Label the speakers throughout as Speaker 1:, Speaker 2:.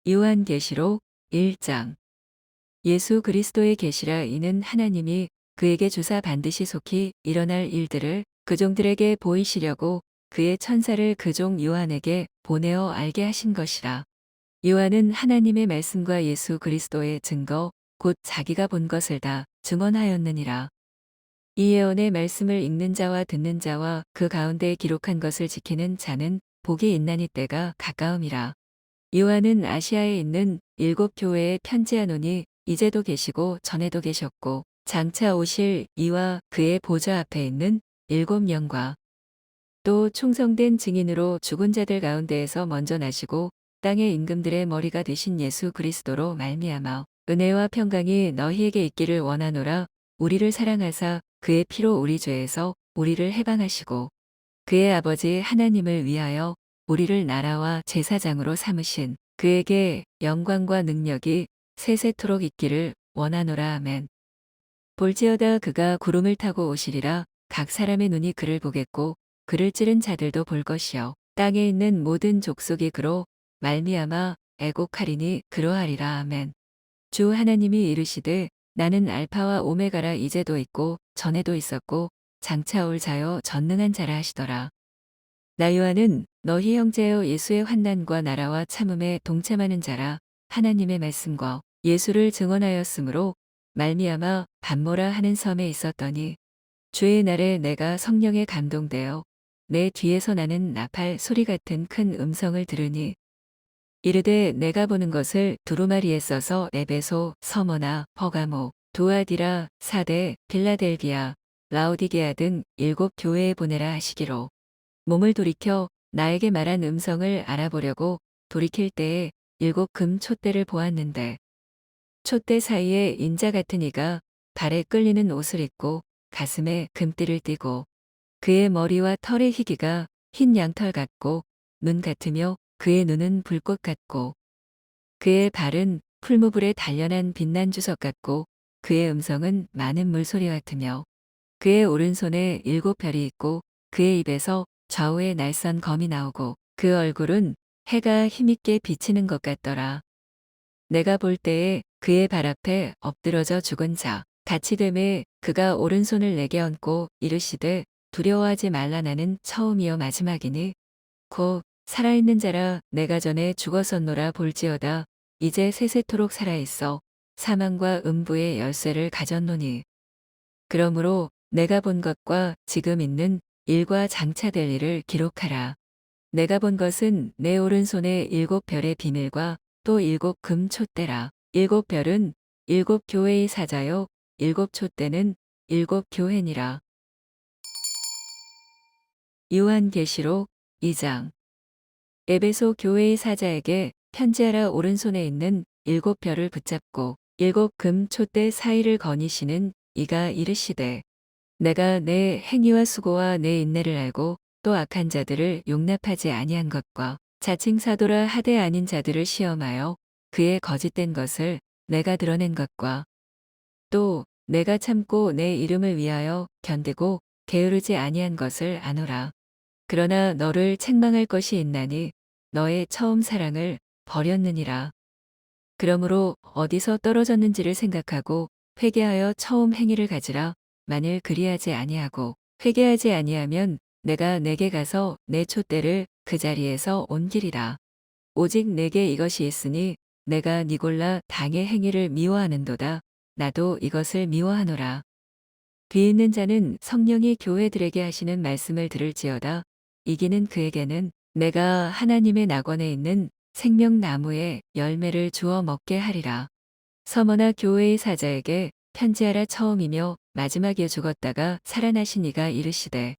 Speaker 1: 요한계시록 1장. 예수 그리스도의 계시라. 이는 하나님이 그에게 주사 반드시 속히 일어날 일들을 그 종들에게 보이시려고 그의 천사를 그 종 요한에게 보내어 알게 하신 것이라. 요한은 하나님의 말씀과 예수 그리스도의 증거 곧 자기가 본 것을 다 증언하였느니라. 이 예언의 말씀을 읽는 자와 듣는 자와 그 가운데 기록한 것을 지키는 자는 복이 있나니 때가 가까움이라. 요한은 아시아에 있는 7교회에 편지하노니 이제도 계시고 전에도 계셨고 장차 오실 이와 그의 보좌 앞에 있는 7영과 또 충성된 증인으로 죽은 자들 가운데에서 먼저 나시고 땅의 임금들의 머리가 되신 예수 그리스도로 말미암아 은혜와 평강이 너희에게 있기를 원하노라. 우리를 사랑하사 그의 피로 우리 죄에서 우리를 해방하시고 그의 아버지 하나님을 위하여 우리를 나라와 제사장으로 삼으신 그에게 영광과 능력이 세세토록 있기를 원하노라. 아멘. 볼지어다 그가 구름을 타고 오시리라. 각 사람의 눈이 그를 보겠고 그를 찌른 자들도 볼 것이요 땅에 있는 모든 족속이 그로 말미암아 애곡하리니 그러하리라. 아멘. 주 하나님이 이르시되 나는 알파와 오메가라. 이제도 있고 전에도 있었고 장차 올 자요 전능한 자라 하시더라. 나 요한은 너희 형제여 예수의 환난과 나라와 참음에 동참하는 자라. 하나님의 말씀과 예수를 증언하였으므로 말미암아 반모라 하는 섬에 있었더니 주의 날에 내가 성령에 감동되어 내 뒤에서 나는 나팔 소리 같은 큰 음성을 들으니 이르되 내가 보는 것을 두루마리에 써서 에베소, 서머나, 퍼가모, 두아디라, 사대, 빌라델비아, 라오디게아 등 7교회에 보내라 하시기로 몸을 돌이켜 나에게 말한 음성을 알아보려고 돌이킬 때에 7금 촛대를 보았는데 촛대 사이에 인자 같은 이가 발에 끌리는 옷을 입고 가슴에 금띠를 띠고 그의 머리와 털의 희기가 흰 양털 같고 눈 같으며 그의 눈은 불꽃 같고 그의 발은 풀무불에 단련한 빛난 주석 같고 그의 음성은 많은 물소리 같으며 그의 오른손에 7별이 있고 그의 입에서 좌우에 날선 검이 나오고 그 얼굴은 해가 힘있게 비치는 것 같더라. 내가 볼 때에 그의 발 앞에 엎드러져 죽은 자 같이 되매 그가 오른손을 내게 얹고 이르시되 두려워하지 말라. 나는 처음이요 마지막이니 곧 살아있는 자라. 내가 전에 죽었었노라. 볼지어다 이제 세세토록 살아있어 사망과 음부의 열쇠를 가졌노니 그러므로 내가 본 것과 지금 있는 일과 장차 될 일을 기록하라. 내가 본 것은 내 오른손에 7별의 비밀과 또 7금 촛대라. 7별은 7교회의 사자요 7촛대는 7교회니라. 요한계시록 2장. 에베소 교회의 사자에게 편지하라. 오른손에 있는 7별을 붙잡고 7금 촛대 사이를 거니시는 이가 이르시되 내가 내 행위와 수고와 내 인내를 알고 또 악한 자들을 용납하지 아니한 것과 자칭 사도라 하되 아닌 자들을 시험하여 그의 거짓된 것을 내가 드러낸 것과 또 내가 참고 내 이름을 위하여 견디고 게으르지 아니한 것을 아노라. 그러나 너를 책망할 것이 있나니 너의 처음 사랑을 버렸느니라. 그러므로 어디서 떨어졌는지를 생각하고 회개하여 처음 행위를 가지라. 만일 그리하지 아니하고 회개하지 아니하면 내가 내게 가서 내 촛대를 그 자리에서 옮기리라. 오직 내게 이것이 있으니 내가 니골라 당의 행위를 미워하는도다. 나도 이것을 미워하노라. 뒤 있는 자는 성령이 교회들에게 하시는 말씀을 들을지어다. 이기는 그에게는 내가 하나님의 낙원에 있는 생명나무의 열매를 주어 먹게 하리라. 서머나 교회의 사자에게 편지하라. 처음이며 마지막에 죽었다가 살아나신 이가 이르시되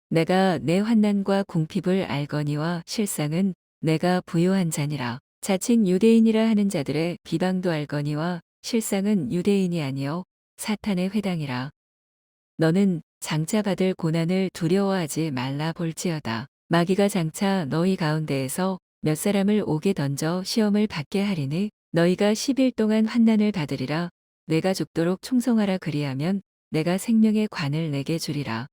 Speaker 1: 내가 내 환난과 궁핍을 알거니와 실상은 내가 부요한 자니라. 자칭 유대인이라 하는 자들의 비방도 알거니와 실상은 유대인이 아니요 사탄의 회당이라. 너는 장차 받을 고난을 두려워하지 말라. 볼지어다 마귀가 장차 너희 가운데에서 몇 사람을 옥에 던져 시험을 받게 하리니 너희가 10일 동안 환난을 받으리라. 내가 죽도록 충성하라. 그리하면 내가 생명의 관을 내게 주리라.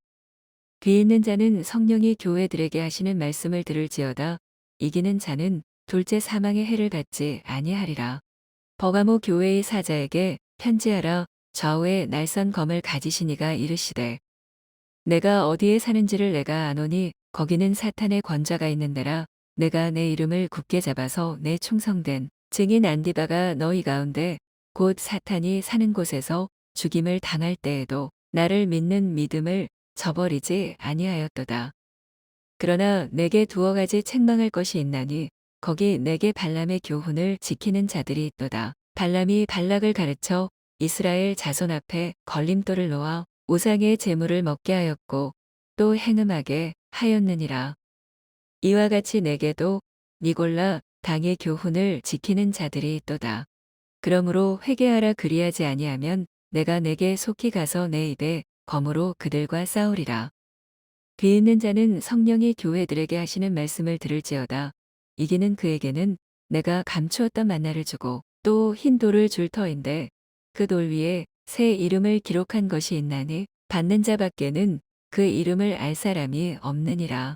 Speaker 1: 귀 있는 자는 성령이 교회들에게 하시는 말씀을 들을지어다. 이기는 자는 둘째 사망의 해를 받지 아니하리라. 버가모 교회의 사자에게 편지하라. 좌우에 날선 검을 가지시니가 이르시되 내가 어디에 사는지를 내가 아노니 거기는 사탄의 권좌가 있는 데라. 내가 내 이름을 굳게 잡아서 내 충성된 증인 안디바가 너희 가운데 곧 사탄이 사는 곳에서 죽임을 당할 때에도 나를 믿는 믿음을 저버리지 아니하였도다. 그러나 내게 두어 가지 책망할 것이 있나니 거기 내게 발람의 교훈을 지키는 자들이 있도다. 발람이 발락을 가르쳐 이스라엘 자손 앞에 걸림돌을 놓아 우상의 제물을 먹게 하였고 또 행음하게 하였느니라. 이와 같이 내게도 니골라 당의 교훈을 지키는 자들이 있도다. 그러므로 회개하라. 그리하지 아니하면 내가 내게 속히 가서 내 입에 검으로 그들과 싸우리라. 귀 있는 자는 성령이 교회들에게 하시는 말씀을 들을지어다. 이기는 그에게는 내가 감추었던 만나를 주고 또 흰 돌을 줄 터인데 그 돌 위에 새 이름을 기록한 것이 있나니 받는 자밖에는 그 이름을 알 사람이 없느니라.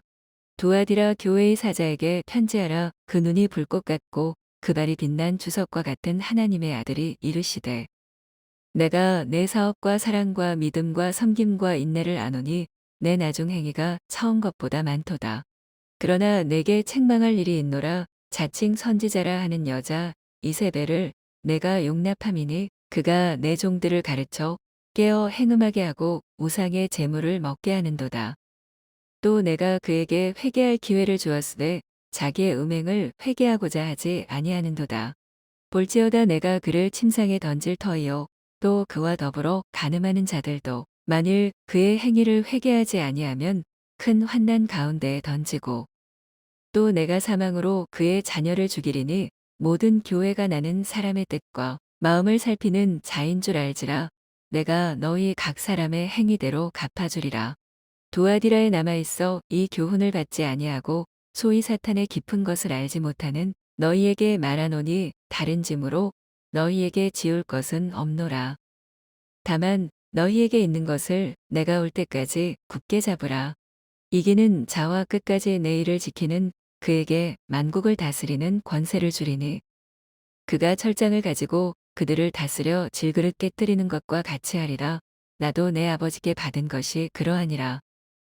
Speaker 1: 두아디라 교회의 사자에게 편지하라. 그 눈이 불꽃 같고 그 발이 빛난 주석과 같은 하나님의 아들이 이르시되 내가 내 사업과 사랑과 믿음과 섬김과 인내를 아노니 내 나중 행위가 처음 것보다 많도다. 그러나 내게 책망할 일이 있노라. 자칭 선지자라 하는 여자 이세벨을 내가 용납함이니 그가 내 종들을 가르쳐 깨어 행음하게 하고 우상의 제물을 먹게 하는도다. 또 내가 그에게 회개할 기회를 주었으되 자기의 음행을 회개하고자 하지 아니하는도다. 볼지어다 내가 그를 침상에 던질 터이요 또 그와 더불어 간음하는 자들도 만일 그의 행위를 회개하지 아니하면 큰 환난 가운데에 던지고 또 내가 사망으로 그의 자녀를 죽이리니 모든 교회가 나는 사람의 뜻과 마음을 살피는 자인 줄 알지라. 내가 너희 각 사람의 행위대로 갚아주리라. 두아디라에 남아있어 이 교훈을 받지 아니하고 소위 사탄의 깊은 것을 알지 못하는 너희에게 말하노니 다른 짐으로 너희에게 지울 것은 없노라. 다만 너희에게 있는 것을 내가 올 때까지 굳게 잡으라. 이기는 자와 끝까지 내 일을 지키는 그에게 만국을 다스리는 권세를 주리니 그가 철장을 가지고 그들을 다스려 질그릇 깨뜨리는 것과 같이 하리라. 나도 내 아버지께 받은 것이 그러하니라.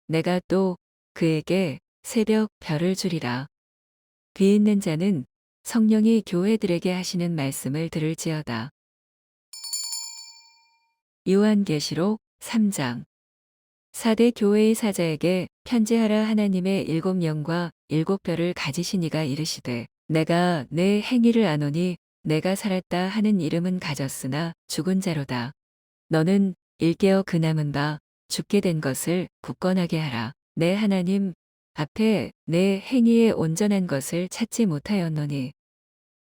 Speaker 1: 내가 또 그에게 새벽 별을 주리라. 귀 있는 자는 성령이 교회들에게 하시는 말씀을 들을지어다. 요한계시록 3장. 4대 교회의 사자에게 편지하라. 하나님의 7영과 7별을 가지신 이가 이르시되 내가 내 행위를 아노니 내가 살았다 하는 이름은 가졌으나 죽은 자로다. 너는 일깨어 그 남은 바 죽게 된 것을 굳건하게 하라. 내 하나님 앞에 내 행위에 온전한 것을 찾지 못하였노니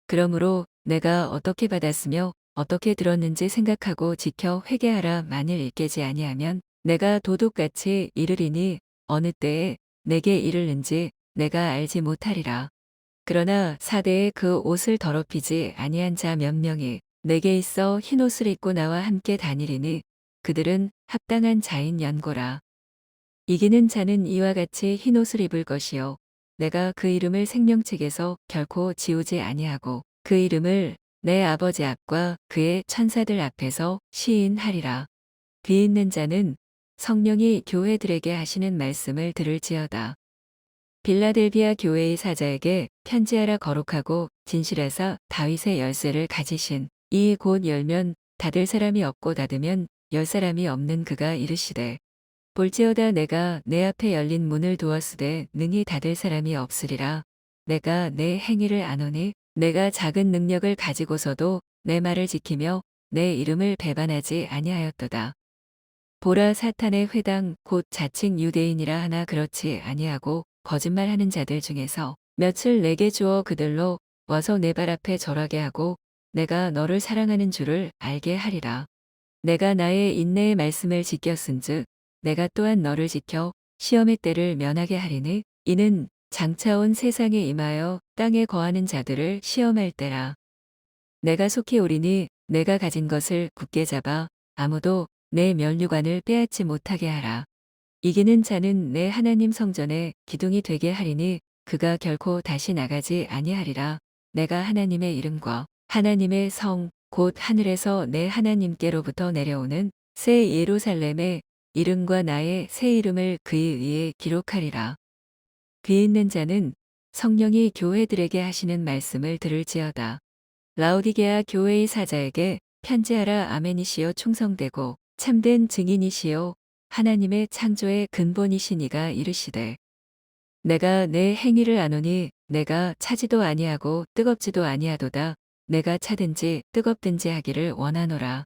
Speaker 1: 그러므로 내가 어떻게 받았으며 어떻게 들었는지 생각하고 지켜 회개하라. 만일 일깨지 아니하면 내가 도둑같이 이르리니 어느 때에 내게 이르는지 내가 알지 못하리라. 그러나 사대에 그 옷을 더럽히지 아니한 자 몇 명이 내게 있어 흰옷을 입고 나와 함께 다니리니 그들은 합당한 자인 연고라. 이기는 자는 이와 같이 흰옷을 입을 것이요 내가 그 이름을 생명책에서 결코 지우지 아니하고 그 이름을 내 아버지 앞과 그의 천사들 앞에서 시인하리라. 귀 있는 자는 성령이 교회들에게 하시는 말씀을 들을지어다. 빌라델비아 교회의 사자에게 편지하라. 거룩하고 진실하사 다윗의 열쇠를 가지신 이 곧 열면 닫을 사람이 없고 닫으면 열 사람이 없는 그가 이르시되 볼지어다 내가 내 앞에 열린 문을 두었으되 능히 닫을 사람이 없으리라. 내가 내 행위를 아노니 내가 작은 능력을 가지고서도 내 말을 지키며 내 이름을 배반하지 아니하였도다. 보라 사탄의 회당 곧 자칭 유대인이라 하나 그렇지 아니하고 거짓말하는 자들 중에서 몇을 내게 주어 그들로 와서 내 발 앞에 절하게 하고 내가 너를 사랑하는 줄을 알게 하리라. 내가 나의 인내의 말씀을 지켰은즉 내가 또한 너를 지켜 시험의 때를 면하게 하리니 이는 장차 온 세상에 임하여 땅에 거하는 자들을 시험할 때라. 내가 속히 오리니 내가 가진 것을 굳게 잡아 아무도 내 면류관을 빼앗지 못하게 하라. 이기는 자는 내 하나님 성전에 기둥이 되게 하리니 그가 결코 다시 나가지 아니하리라. 내가 하나님의 이름과 하나님의 성 곧 하늘에서 내 하나님께로부터 내려오는 새 예루살렘의 이름과 나의 새 이름을 그의 위에 기록하리라. 귀 있는 자는 성령이 교회들에게 하시는 말씀을 들을지어다. 라오디게아 교회의 사자에게 편지하라. 아멘이시여 충성되고 참된 증인이시요 하나님의 창조의 근본이시니가 이르시되 내가 내 행위를 아노니 내가 차지도 아니하고 뜨겁지도 아니하도다. 내가 차든지 뜨겁든지 하기를 원하노라.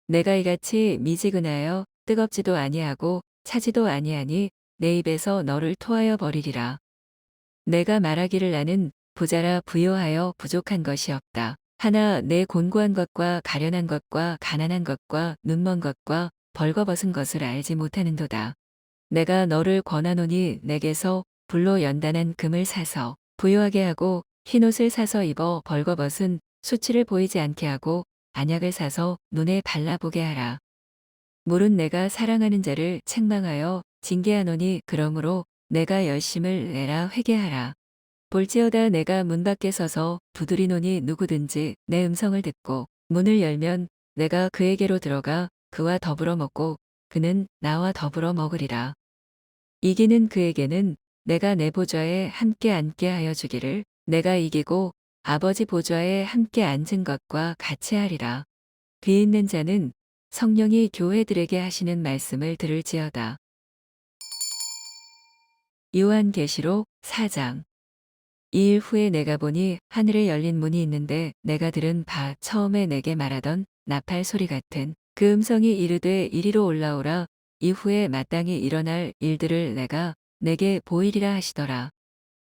Speaker 1: 내가 이같이 미지근하여 뜨겁지도 아니하고 차지도 아니하니 내 입에서 너를 토하여 버리리라. 내가 말하기를 나는 부자라 부요하여 부족한 것이 없다. 하나 내 곤고한 것과 가련한 것과 가난한 것과 눈먼 것과 벌거벗은 것을 알지 못하는도다. 내가 너를 권하노니 내게서 불로 연단한 금을 사서 부요하게 하고 흰옷을 사서 입어 벌거벗은 수치를 보이지 않게 하고 안약을 사서 눈에 발라보게 하라. 물은 내가 사랑하는 자를 책망하여 징계하노니 그러므로 내가 열심을 내라 회개하라. 볼지어다 내가 문 밖에 서서 두드리노니 누구든지 내 음성을 듣고 문을 열면 내가 그에게로 들어가 그와 더불어 먹고 그는 나와 더불어 먹으리라. 이기는 그에게는 내가 내 보좌에 함께 앉게 하여 주기를 내가 이기고 아버지 보좌에 함께 앉은 것과 같이 하리라. 귀 있는 자는 성령이 교회들에게 하시는 말씀을 들을지어다. 요한계시록 4장. 이 일 후에 내가 보니 하늘에 열린 문이 있는데 내가 들은 바 처음에 내게 말하던 나팔 소리 같은 그 음성이 이르되 이리로 올라오라. 이후에 마땅히 일어날 일들을 내게 보이리라 하시더라.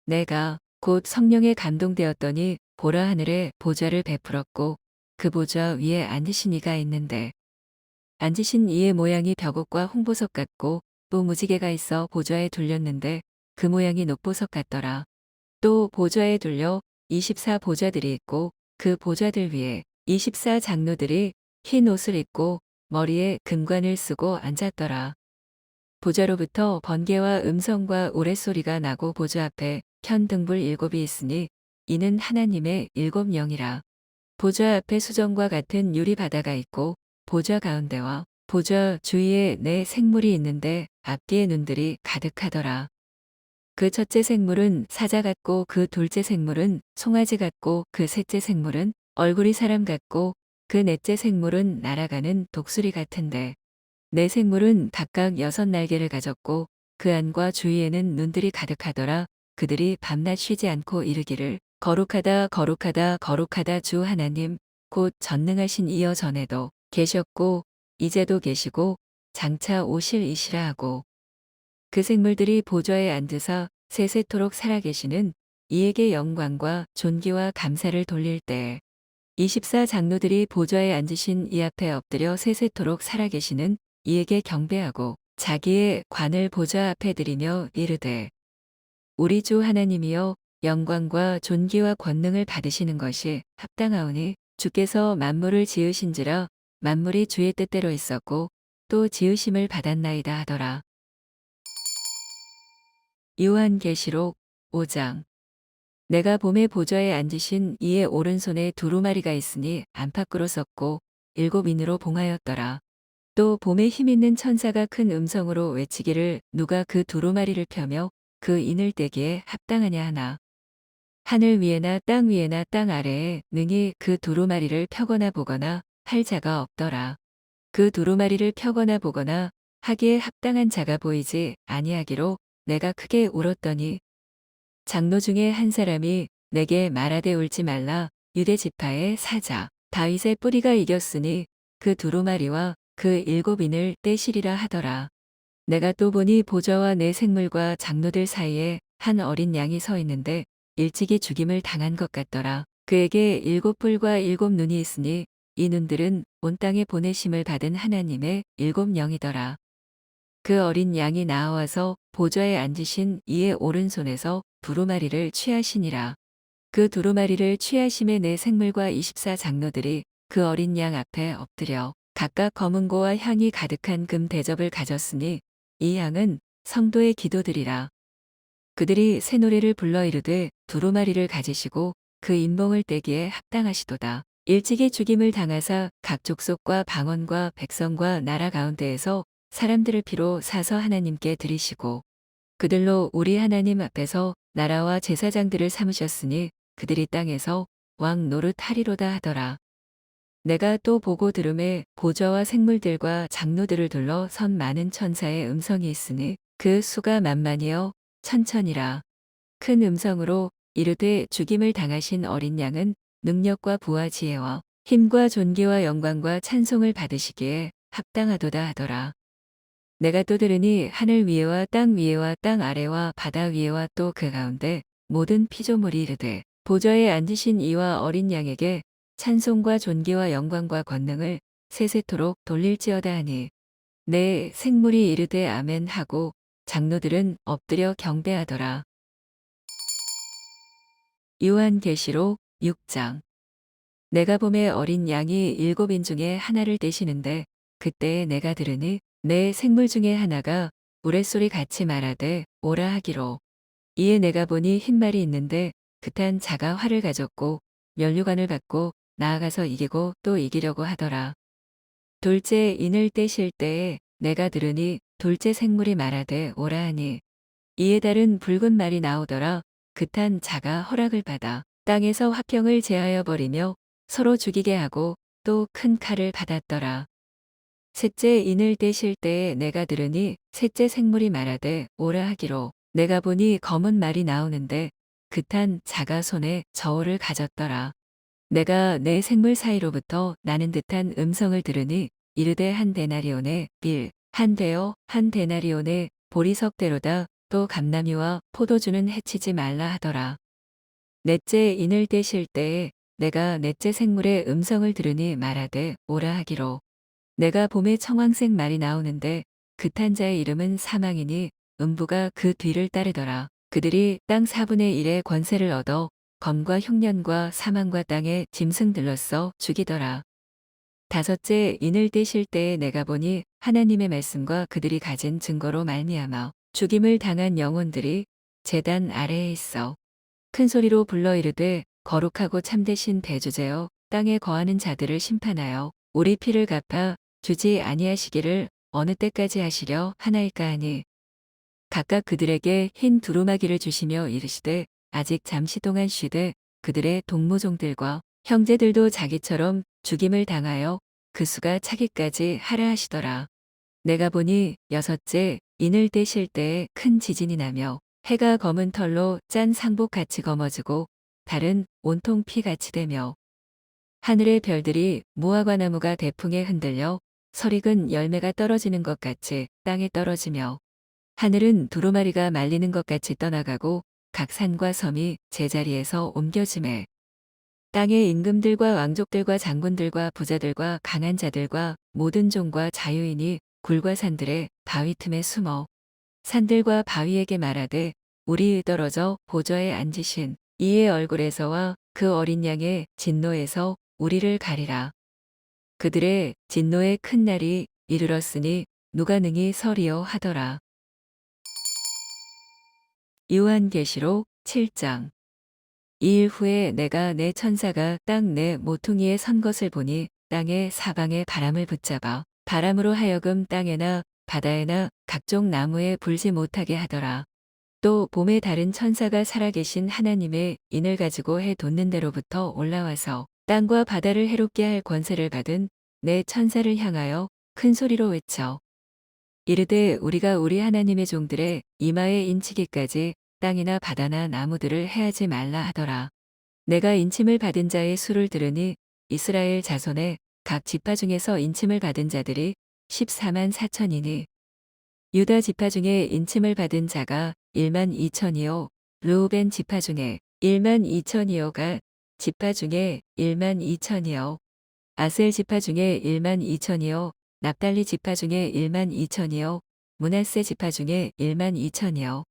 Speaker 1: 내가 곧 성령에 감동되었더니 보라 하늘에 보좌를 베풀었고 그 보좌 위에 앉으신 이가 있는데 앉으신 이의 모양이 벽옥과 홍보석 같고 또 무지개가 있어 보좌에 둘렸는데 그 모양이 녹보석 같더라. 또 보좌에 둘려 24 보좌들이 있고 그 보좌들 위에 24 장로들이 흰 옷을 입고 머리에 금관을 쓰고 앉았더라. 보좌로부터 번개와 음성과 우레소리가 나고 보좌 앞에 편등불 7이 있으니 이는 하나님의 7 영이라. 보좌 앞에 수정과 같은 유리 바다가 있고 보좌 가운데와 보좌 주위에 네 생물이 있는데 앞뒤에 눈들이 가득하더라. 그 첫째 생물은 사자 같고 그 둘째 생물은 송아지 같고 그 셋째 생물은 얼굴이 사람 같고 그 넷째 생물은 날아가는 독수리 같은데 네 생물은 각각 6날개를 가졌고 그 안과 주위에는 눈들이 가득하더라. 그들이 밤낮 쉬지 않고 이르기를 거룩하다 거룩하다 거룩하다 주 하나님 곧 전능하신 이여 전에도 계셨고 이제도 계시고 장차 오실 이시라 하고 그 생물들이 보좌에 앉으사 세세토록 살아계시는 이에게 영광과 존귀와 감사를 돌릴 때에 24 장로들이 보좌에 앉으신 이 앞에 엎드려 세세토록 살아계시는 이에게 경배하고 자기의 관을 보좌 앞에 드리며 이르되 우리 주 하나님이여 영광과 존귀와 권능을 받으시는 것이 합당하오니 주께서 만물을 지으신지라 만물이 주의 뜻대로 있었고 또 지으심을 받았나이다 하더라. 요한계시록 5장. 내가 봄에 보좌에 앉으신 이의 오른손에 두루마리가 있으니 안팎으로 썼고 7인으로 봉하였더라. 또 봄에 힘있는 천사가 큰 음성으로 외치기를 누가 그 두루마리를 펴며 그 인을 떼기에 합당하냐 하나. 하늘 위에나 땅 위에나 땅 아래에 능히 그 두루마리를 펴거나 보거나 할 자가 없더라. 그 두루마리를 펴거나 보거나 하기에 합당한 자가 보이지 아니하기로 내가 크게 울었더니 장로 중에 한 사람이 내게 말하되 울지 말라. 유대 지파의 사자 다윗의 뿌리가 이겼으니 그 두루마리와 그 7인을 떼시리라 하더라. 내가 또 보니 보좌와 내 생물과 장로들 사이에 한 어린 양이 서 있는데 일찍이 죽임을 당한 것 같더라. 그에게 7뿔과 7눈이 있으니 이 눈들은 온 땅에 보내심을 받은 하나님의 7영이더라. 그 어린 양이 나와서 보좌에 앉으신 이의 오른손에서 두루마리를 취하시니라. 그 두루마리를 취하심에 내 생물과 24 장로들이 그 어린 양 앞에 엎드려 각각 검은고와 향이 가득한 금 대접을 가졌으니 이 향은 성도의 기도들이라. 그들이 새 노래를 불러 이르되 두루마리를 가지시고 그 인봉을 떼기에 합당하시도다. 일찍이 죽임을 당하사 각 족속과 방언과 백성과 나라 가운데에서 사람들을 피로 사서 하나님께 드리시고 그들로 우리 하나님 앞에서 나라와 제사장들을 삼으셨으니 그들이 땅에서 왕 노릇하리로다 하더라. 내가 또 보고 들음에 보좌와 생물들과 장로들을 둘러 선 많은 천사의 음성이 있으니 그 수가 만만이여 천천이라. 큰 음성으로 이르되 죽임을 당하신 어린 양은 능력과 부와 지혜와 힘과 존귀와 영광과 찬송을 받으시기에 합당하도다 하더라. 내가 또 들으니 하늘 위에와 땅 위에와 땅 아래와 바다 위에와 또 그 가운데 모든 피조물이 이르되 보좌에 앉으신 이와 어린 양에게 찬송과 존귀와 영광과 권능을 세세토록 돌릴지어다 하니 내 생물이 이르되 아멘 하고 장로들은 엎드려 경배하더라. 요한계시록 6장. 내가 봄에 어린 양이 7인 중에 하나를 떼시는데 그때에 내가 들으니 내 생물 중에 하나가 우레소리 같이 말하되 오라 하기로. 이에 내가 보니 흰말이 있는데 그탄 자가 활을 가졌고 면류관을 받고 나아가서 이기고 또 이기려고 하더라. 둘째 인을 떼실 때에 내가 들으니 둘째 생물이 말하되 오라 하니 이에 다른 붉은 말이 나오더라. 그탄 자가 허락을 받아 땅에서 화평을 제하여 버리며 서로 죽이게 하고 또 큰 칼을 받았더라. 셋째 인을 떼실 때에 내가 들으니 셋째 생물이 말하되 오라 하기로. 내가 보니 검은 말이 나오는데 그탄 자가 손에 저울을 가졌더라. 내가 내 생물 사이로부터 나는 듯한 음성을 들으니 이르되 한 데나리온의 빌, 한 되어 한 데나리온의 보리석대로다. 또 감나미와 포도주는 해치지 말라 하더라. 넷째 인을 떼실 때에 내가 넷째 생물의 음성을 들으니 말하되 오라 하기로. 내가 봄에 청황색 말이 나오는데 그탄 자의 이름은 사망이니 음부가 그 뒤를 따르더라. 그들이 땅 4분의 1의 권세를 얻어 검과 흉년과 사망과 땅의 짐승들로써 죽이더라. 다섯째 인을 떼실 때에 내가 보니 하나님의 말씀과 그들이 가진 증거로 말미암아 죽임을 당한 영혼들이 제단 아래에 있어 큰 소리로 불러 이르되 거룩하고 참되신 대주제여 땅에 거하는 자들을 심판하여 우리 피를 갚아 주지 아니하시기를 어느 때까지 하시려 하나이까 하니 각각 그들에게 흰 두루마기를 주시며 이르시되 아직 잠시 동안 쉬되 그들의 동무종들과 형제들도 자기처럼 죽임을 당하여 그 수가 차기까지 하라 하시더라. 내가 보니 여섯째 인을 떼실 때에 큰 지진이 나며 해가 검은 털로 짠 상복같이 검어지고 달은 온통 피같이 되며 하늘의 별들이 무화과나무가 대풍에 흔들려 설익은 열매가 떨어지는 것 같이 땅에 떨어지며 하늘은 두루마리가 말리는 것 같이 떠나가고 각 산과 섬이 제자리에서 옮겨지매 땅의 임금들과 왕족들과 장군들과 부자들과 강한 자들과 모든 종과 자유인이 굴과 산들의 바위 틈에 숨어 산들과 바위에게 말하되 우리 떨어져 보좌에 앉으신 이의 얼굴에서와 그 어린 양의 진노에서 우리를 가리라. 그들의 진노의 큰 날이 이르렀으니 누가 능히 서리요 하더라. 요한계시록 7장. 이일 후에 내가 내 천사가 땅 내 모퉁이에 선 것을 보니 땅의 사방에 바람을 붙잡아 바람으로 하여금 땅에나 바다에나 각종 나무에 불지 못하게 하더라. 또 봄에 다른 천사가 살아계신 하나님의 인을 가지고 해 돋는 데로부터 올라와서 땅과 바다를 해롭게 할 권세를 받은 내 천사를 향하여 큰 소리로 외쳐 이르되 우리가 우리 하나님의 종들의 이마에 인치기까지 땅이나 바다나 나무들을 해하지 말라 하더라. 내가 인침을 받은 자의 수를 들으니 이스라엘 자손의 각 지파 중에서 인침을 받은 자들이 14만 4천이니 유다 지파 중에 인침을 받은 자가 1만 2천이요 르우벤 지파 중에 1만 2천이요 갓 지파 중에 1만 2천이요 아셀 지파 중에 1만 2천이요 납달리 지파 중에 1만 2천이요 므낫세 지파 중에 1만 2천이요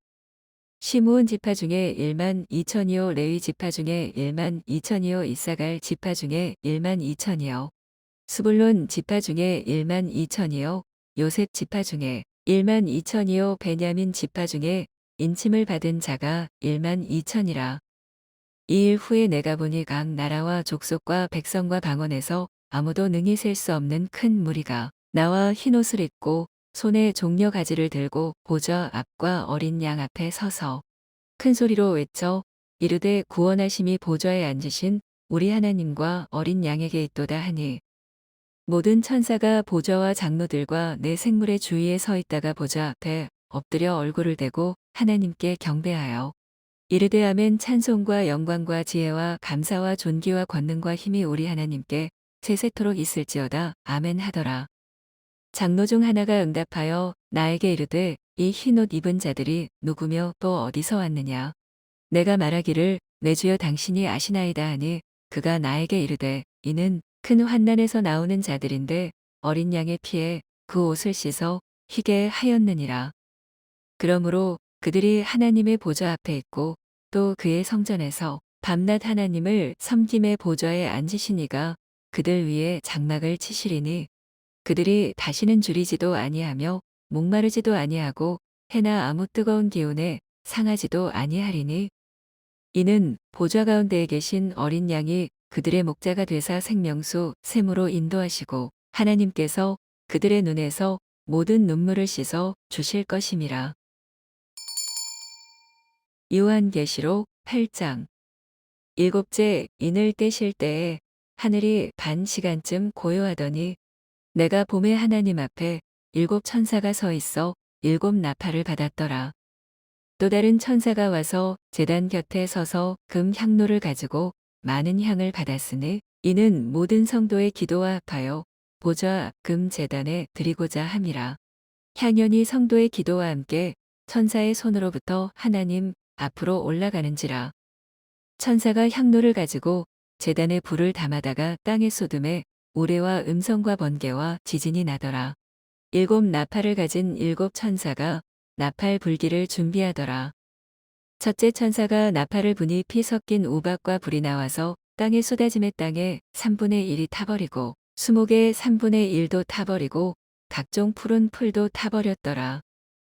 Speaker 1: 시므온 지파 중에 1만 2천이요 레위 지파 중에 1만 2천이요 이사갈 지파 중에 1만 2천이요 스불론 지파 중에 1만 2천이요 요셉 지파 중에 1만 2천이요 베냐민 지파 중에 인침을 받은 자가 1만 2천이라. 이 일 후에 내가 보니 각 나라와 족속과 백성과 방언에서 아무도 능히 셀 수 없는 큰 무리가 나와 흰옷을 입고 손에 종려 가지를 들고 보좌 앞과 어린 양 앞에 서서 큰 소리로 외쳐 이르되 구원하심이 보좌에 앉으신 우리 하나님과 어린 양에게 있도다 하니, 모든 천사가 보좌와 장로들과 내 생물의 주위에 서 있다가 보좌 앞에 엎드려 얼굴을 대고 하나님께 경배하여 이르되 아멘. 찬송과 영광과 지혜와 감사와 존귀와 권능과 힘이 우리 하나님께 세세토록 있을지어다. 아멘 하더라. 장로 중 하나가 응답하여 나에게 이르되 이 흰옷 입은 자들이 누구며 또 어디서 왔느냐. 내가 말하기를 내 주여 당신이 아시나이다 하니, 그가 나에게 이르되 이는 큰 환난에서 나오는 자들인데 어린 양의 피에 그 옷을 씻어 희게 하였느니라. 그러므로 그들이 하나님의 보좌 앞에 있고 또 그의 성전에서 밤낮 하나님을 섬김의 보좌에 앉으시니가 그들 위에 장막을 치시리니, 그들이 다시는 줄이지도 아니하며 목마르지도 아니하고 해나 아무 뜨거운 기운에 상하지도 아니하리니, 이는 보좌 가운데에 계신 어린 양이 그들의 목자가 되사 생명수 샘으로 인도하시고 하나님께서 그들의 눈에서 모든 눈물을 씻어 주실 것임이라. 요한계시록 8장. 일곱째 인을 떼실 때에 하늘이 반 시간쯤 고요하더니 내가 봄에 하나님 앞에 일곱 천사가 서 있어 일곱 나팔을 받았더라. 또 다른 천사가 와서 제단 곁에 서서 금 향로를 가지고 많은 향을 받았으니, 이는 모든 성도의 기도와 합하여 보좌 앞 금 제단에 드리고자 함이라. 향연이 성도의 기도와 함께 천사의 손으로부터 하나님 앞으로 올라가는지라. 천사가 향로를 가지고 제단에 불을 담아다가 땅에 쏟음에 우레와 음성과 번개와 지진이 나더라. 일곱 나팔을 가진 일곱 천사가 나팔 불기를 준비하더라. 첫째 천사가 나팔을 부니 피 섞인 우박과 불이 나와서 땅에 쏟아짐에 땅에 3분의 1이 타버리고 수목의 3분의 1도 타버리고 각종 푸른 풀도 타버렸더라.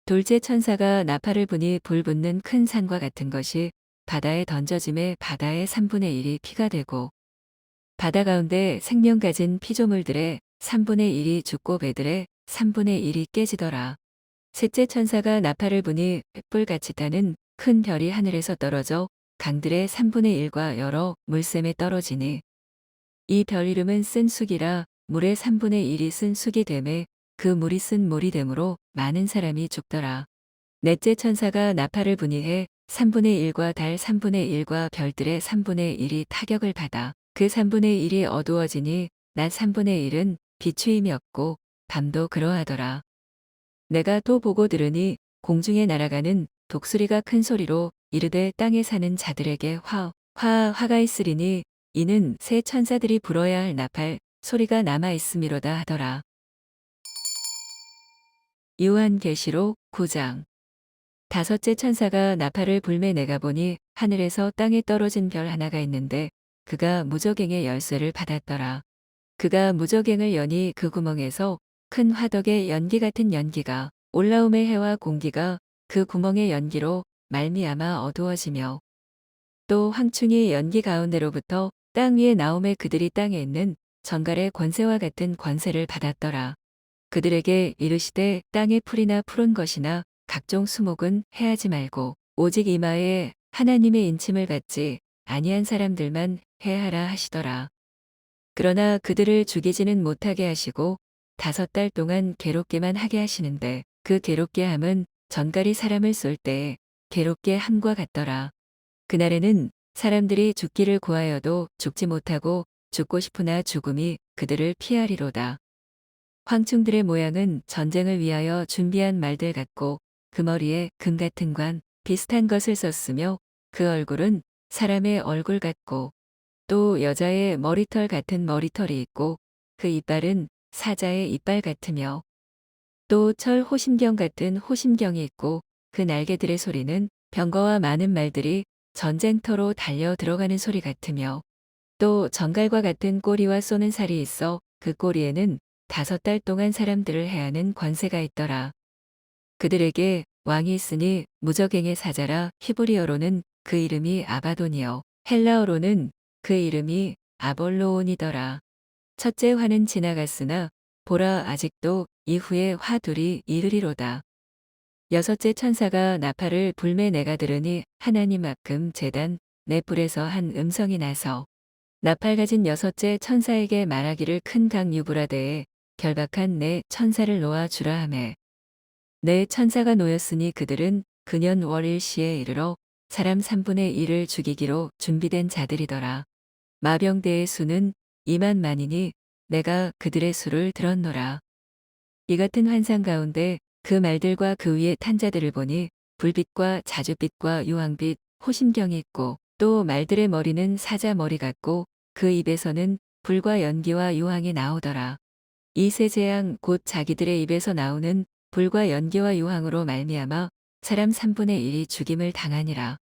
Speaker 1: 둘째 천사가 나팔을 부니 불 붙는 큰 산과 같은 것이 바다에 던져짐에 바다의 3분의 1이 피가 되고 바다 가운데 생명 가진 피조물들의 3분의 1이 죽고 배들의 3분의 1이 깨지더라. 셋째 천사가 나팔을 부니 횃불같이 타는 큰 별이 하늘에서 떨어져 강들의 3분의 1과 여러 물샘에 떨어지니, 이 별 이름은 쓴 쑥이라. 물의 3분의 1이 쓴 쑥이 되매 그 물이 쓴 물이 되므로 많은 사람이 죽더라. 넷째 천사가 나팔을 부니 해 3분의 1과 달 3분의 1과 별들의 3분의 1이 타격을 받아 그 3분의 1이 어두워지니 낮 3분의 1은 비추임이 없고 밤도 그러하더라. 내가 또 보고 들으니 공중에 날아가는 독수리가 큰 소리로 이르되 땅에 사는 자들에게 화가 있으리니, 이는 새 천사들이 불어야 할 나팔 소리가 남아 있음이로다 하더라. 요한계시록 9장. 다섯째 천사가 나팔을 불매 내가 보니 하늘에서 땅에 떨어진 별 하나가 있는데 그가 무저갱의 열쇠를 받았더라. 그가 무저갱을 여니 그 구멍에서 큰 화덕의 연기 같은 연기가 올라오매 해와 공기가 그 구멍의 연기로 말미암아 어두워지며, 또 황충이 연기 가운데로부터 땅 위에 나오매 그들이 땅에 있는 전갈의 권세와 같은 권세를 받았더라. 그들에게 이르시되 땅의 풀이나 푸른 것이나 각종 수목은 해하지 말고 오직 이마에 하나님의 인침을 받지 아니한 사람들만 해하라 하시더라. 그러나 그들을 죽이지는 못하게 하시고 5달 동안 괴롭게만 하게 하시는데, 그 괴롭게 함은 전갈이 사람을 쏠 때에 괴롭게 함과 같더라. 그날에는 사람들이 죽기를 구하여도 죽지 못하고 죽고 싶으나 죽음이 그들을 피하리로다. 황충들의 모양은 전쟁을 위하여 준비한 말들 같고 그 머리에 금 같은 관 비슷한 것을 썼으며 그 얼굴은 사람의 얼굴 같고 또 여자의 머리털 같은 머리털이 있고 그 이빨은 사자의 이빨 같으며 또 철 호심경 같은 호심경이 있고 그 날개들의 소리는 병거와 많은 말들이 전쟁터로 달려 들어가는 소리 같으며 또 정갈과 같은 꼬리와 쏘는 살이 있어 그 꼬리에는 5달 동안 사람들을 해하는 권세가 있더라. 그들에게 왕이 있으니 무적행의 사자라. 히브리어로는 그 이름이 아바돈이요 헬라어로는 그 이름이 아볼로온이더라. 첫째 화는 지나갔으나 보라 아직도 이후에 화 둘이 이르리로다. 여섯째 천사가 나팔을 불매 내가 들으니 하나님 앞금 제단 내 뿔에서 한 음성이 나서 나팔 가진 여섯째 천사에게 말하기를 큰 강 유브라데에 결박한 내 천사를 놓아 주라 하매 내 천사가 놓였으니 그들은 그년 월일시에 이르러 사람 3분의 1을 죽이기로 준비된 자들이더라. 마병대의 수는 2만 만이니 내가 그들의 수를 들었노라. 이 같은 환상 가운데 그 말들과 그 위에 탄 자들을 보니 불빛과 자줏빛과 유황빛 호심경이 있고 또 말들의 머리는 사자 머리 같고 그 입에서는 불과 연기와 유황이 나오더라. 이 세 재앙 곧 자기들의 입에서 나오는 불과 연기와 유황으로 말미암아 사람 3분의 1이 죽임을 당하니라.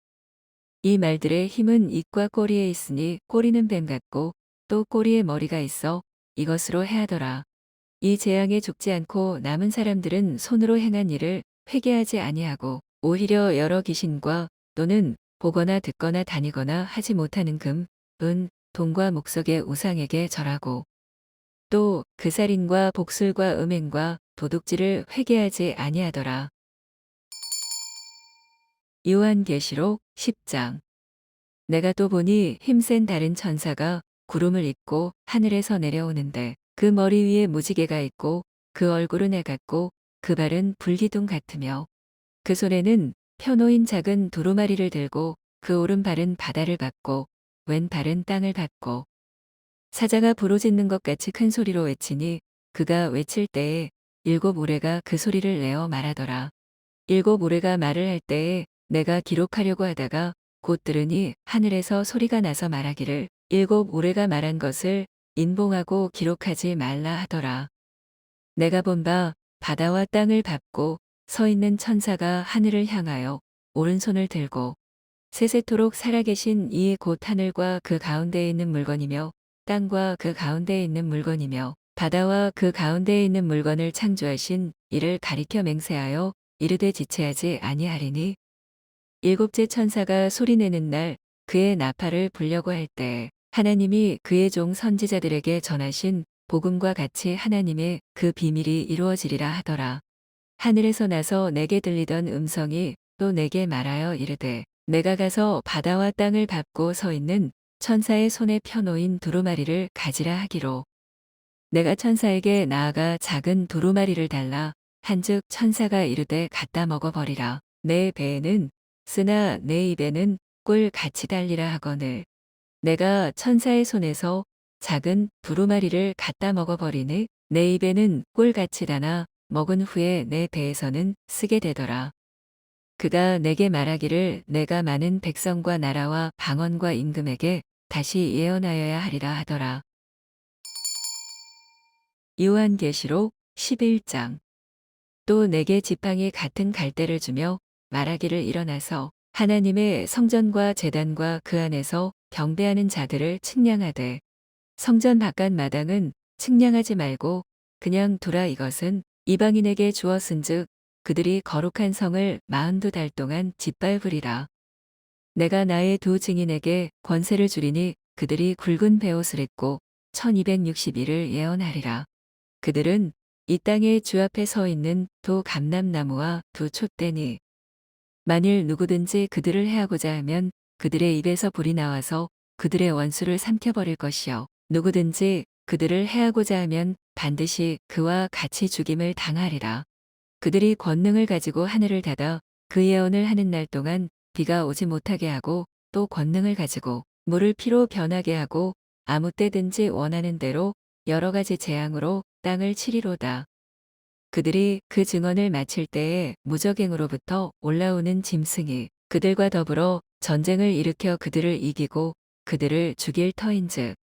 Speaker 1: 이 말들의 힘은 입과 꼬리에 있으니 꼬리는 뱀 같고 또 꼬리에 머리가 있어 이것으로 해하더라. 이 재앙에 죽지 않고 남은 사람들은 손으로 행한 일을 회개하지 아니하고 오히려 여러 귀신과 또는 보거나 듣거나 다니거나 하지 못하는 금, 은, 돈과 목석의 우상에게 절하고 또 그 살인과 복술과 음행과 도둑질을 회개하지 아니하더라. 요한계시록 10장. 내가 또 보니 힘센 다른 천사가 구름을 입고 하늘에서 내려오는데 그 머리 위에 무지개가 있고 그 얼굴은 해 같고 그 발은 불기둥 같으며 그 손에는 펴놓인 작은 두루마리를 들고 그 오른발은 바다를 밟고 왼발은 땅을 밟고 사자가 부르짖는 것 같이 큰 소리로 외치니 그가 외칠 때에 7 우레가 그 소리를 내어 말하더라. 7 우레가 말을 할 때에 내가 기록하려고 하다가 곧 들으니 하늘에서 소리가 나서 말하기를 7 우레가 말한 것을 인봉하고 기록하지 말라 하더라. 내가 본 바 바다와 땅을 밟고 서 있는 천사가 하늘을 향하여 오른손을 들고 세세토록 살아계신 이 곧 하늘과 그 가운데에 있는 물건이며 땅과 그 가운데에 있는 물건이며 바다와 그 가운데에 있는 물건을 창조하신 이를 가리켜 맹세하여 이르되 지체하지 아니하리니 7째 천사가 소리내는 날 그의 나팔을 불려고 할 때 하나님이 그의 종 선지자들에게 전하신 복음과 같이 하나님의 그 비밀이 이루어지리라 하더라. 하늘에서 나서 내게 들리던 음성이 또 내게 말하여 이르되 내가 가서 바다와 땅을 밟고 서 있는 천사의 손에 펴놓인 두루마리를 가지라 하기로 내가 천사에게 나아가 작은 두루마리를 달라 한즉 천사가 이르되 갖다 먹어버리라. 내 배에는 쓰나 내 입에는 꿀 같이 달리라 하거늘 내가 천사의 손에서 작은 두루마리를 갖다 먹어버리니 내 입에는 꿀같이 다나 먹은 후에 내 배에서는 쓰게 되더라. 그가 내게 말하기를 내가 많은 백성과 나라와 방언과 임금에게 다시 예언하여야 하리라 하더라. 요한계시록 11장. 또 내게 지팡이 같은 갈대를 주며 말하기를 일어나서 하나님의 성전과 제단과 그 안에서 경배하는 자들을 측량하되 성전 바깥 마당은 측량하지 말고 그냥 두라. 이것은 이방인에게 주었은즉 그들이 거룩한 성을 42달 동안 짓밟으리라. 내가 나의 두 증인에게 권세를 주리니 그들이 굵은 베옷을 입고 1260일을 예언하리라. 그들은 이 땅의 주 앞에 서 있는 두 감람나무와 두 촛대니 만일 누구든지 그들을 해하고자 하면 그들의 입에서 불이 나와서 그들의 원수를 삼켜버릴 것이요 누구든지 그들을 해하고자 하면 반드시 그와 같이 죽임을 당하리라. 그들이 권능을 가지고 하늘을 닫아 그 예언을 하는 날 동안 비가 오지 못하게 하고 또 권능을 가지고 물을 피로 변하게 하고 아무 때든지 원하는 대로 여러 가지 재앙으로 땅을 치리로다. 그들이 그 증언을 마칠 때에 무적행으로부터 올라오는 짐승이 그들과 더불어 전쟁을 일으켜 그들을 이기고 그들을 죽일 터인즉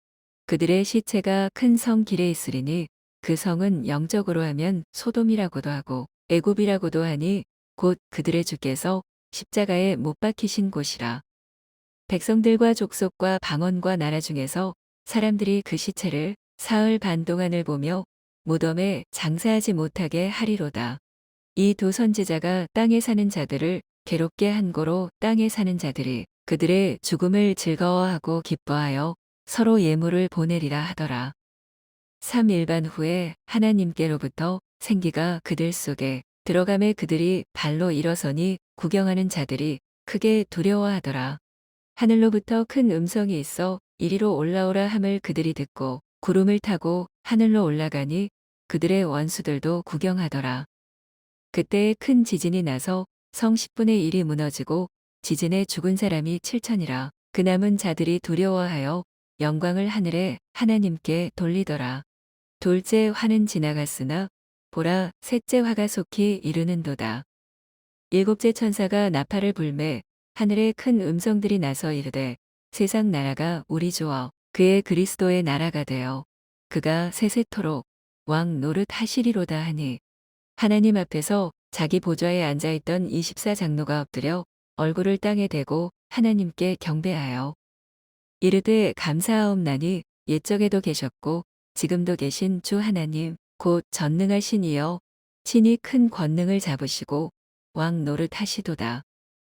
Speaker 1: 그들의 시체가 큰 성 길에 있으리니 그 성은 영적으로 하면 소돔이라고도 하고 애굽이라고도 하니 곧 그들의 주께서 십자가에 못 박히신 곳이라. 백성들과 족속과 방언과 나라 중에서 사람들이 그 시체를 사흘 반 동안을 보며 무덤에 장사하지 못하게 하리로다. 이 두 선지자가 땅에 사는 자들을 괴롭게 한 고로 땅에 사는 자들이 그들의 죽음을 즐거워하고 기뻐하여 서로 예물을 보내리라 하더라. 3일반 후에 하나님께로부터 생기가 그들 속에 들어가매 그들이 발로 일어서니 구경하는 자들이 크게 두려워하더라. 하늘로부터 큰 음성이 있어 이리로 올라오라 함을 그들이 듣고 구름을 타고 하늘로 올라가니 그들의 원수들도 구경하더라. 그때에 큰 지진이 나서 성 10분의 1이 무너지고 지진에 죽은 사람이 7천이라. 그 남은 자들이 두려워하여 영광을 하늘에 하나님께 돌리더라. 둘째 화는 지나갔으나 보라 셋째 화가 속히 이르는도다. 일곱째 천사가 나팔을 불매 하늘에 큰 음성들이 나서 이르되 세상 나라가 우리 주어 그의 그리스도의 나라가 되어 그가 세세토록 왕 노릇 하시리로다 하니 하나님 앞에서 자기 보좌에 앉아있던 24장로가 엎드려 얼굴을 땅에 대고 하나님께 경배하여 이르되 감사하옵나니 옛적에도 계셨고 지금도 계신 주 하나님 곧 전능하신 이여 친히 큰 권능을 잡으시고 왕 노릇 하시도다.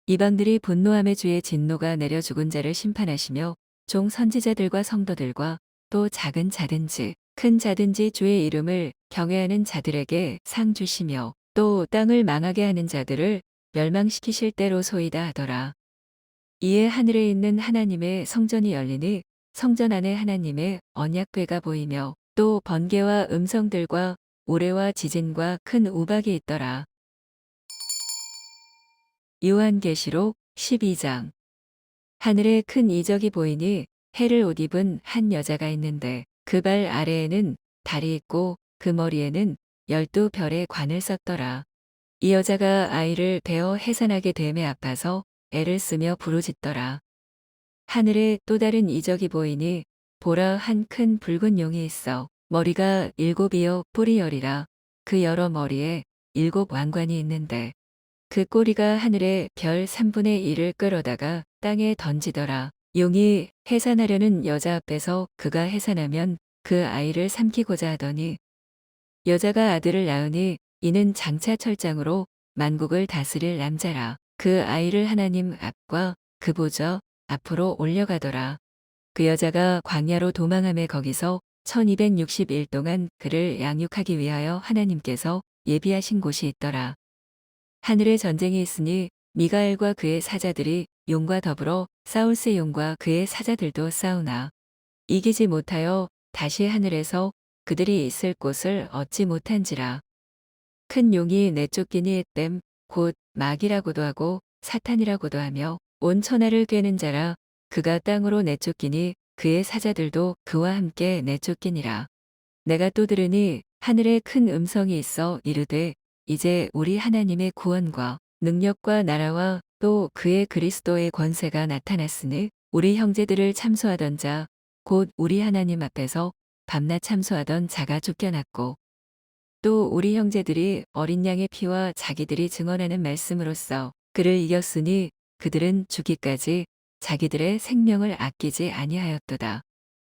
Speaker 1: 이방들이 분노함에 주의 진노가 내려 죽은 자를 심판하시며 종 선지자들과 성도들과 또 작은 자든지 큰 자든지 주의 이름을 경외하는 자들에게 상 주시며 또 땅을 망하게 하는 자들을 멸망시키실 때로소이다 하더라. 이에 하늘에 있는 하나님의 성전이 열리니 성전 안에 하나님의 언약궤가 보이며 또 번개와 음성들과 우레와 지진과 큰 우박이 있더라. 요한계시록 12장. 하늘에 큰 이적이 보이니 해를 옷 입은 한 여자가 있는데 그 발 아래에는 달이 있고 그 머리에는 12별의 관을 썼더라. 이 여자가 아이를 베어 해산하게 됨에 아파서 애를 쓰며 부르짖더라. 하늘에 또 다른 이적이 보이니 보라 한 큰 붉은 용이 있어 머리가 7이요 뿔이 10이라 그 여러 머리에 7 왕관이 있는데 그 꼬리가 하늘에 별 3분의 1을 끌어다가 땅에 던지더라. 용이 해산하려는 여자 앞에서 그가 해산하면 그 아이를 삼키고자 하더니 여자가 아들을 낳으니 이는 장차 철장으로 만국을 다스릴 남자라. 그 아이를 하나님 앞과 그 보좌 앞으로 올려가더라. 그 여자가 광야로 도망하매 거기서 1260일 동안 그를 양육하기 위하여 하나님께서 예비하신 곳이 있더라. 하늘에 전쟁이 있으니 미가엘과 그의 사자들이 용과 더불어 사울스의 용과 그의 사자들도 싸우나 이기지 못하여 다시 하늘에서 그들이 있을 곳을 얻지 못한지라. 큰 용이 내쫓기니 땜 곧 마귀라고도 하고 사탄이라고도 하며 온 천하를 꿰는 자라. 그가 땅으로 내쫓기니 그의 사자들도 그와 함께 내쫓기니라. 내가 또 들으니 하늘에 큰 음성이 있어 이르되 이제 우리 하나님의 구원과 능력과 나라와 또 그의 그리스도의 권세가 나타났으니 우리 형제들을 참소하던 자 곧 우리 하나님 앞에서 밤낮 참소하던 자가 쫓겨났고 또 우리 형제들이 어린 양의 피와 자기들이 증언하는 말씀으로써 그를 이겼으니 그들은 죽기까지 자기들의 생명을 아끼지 아니하였도다.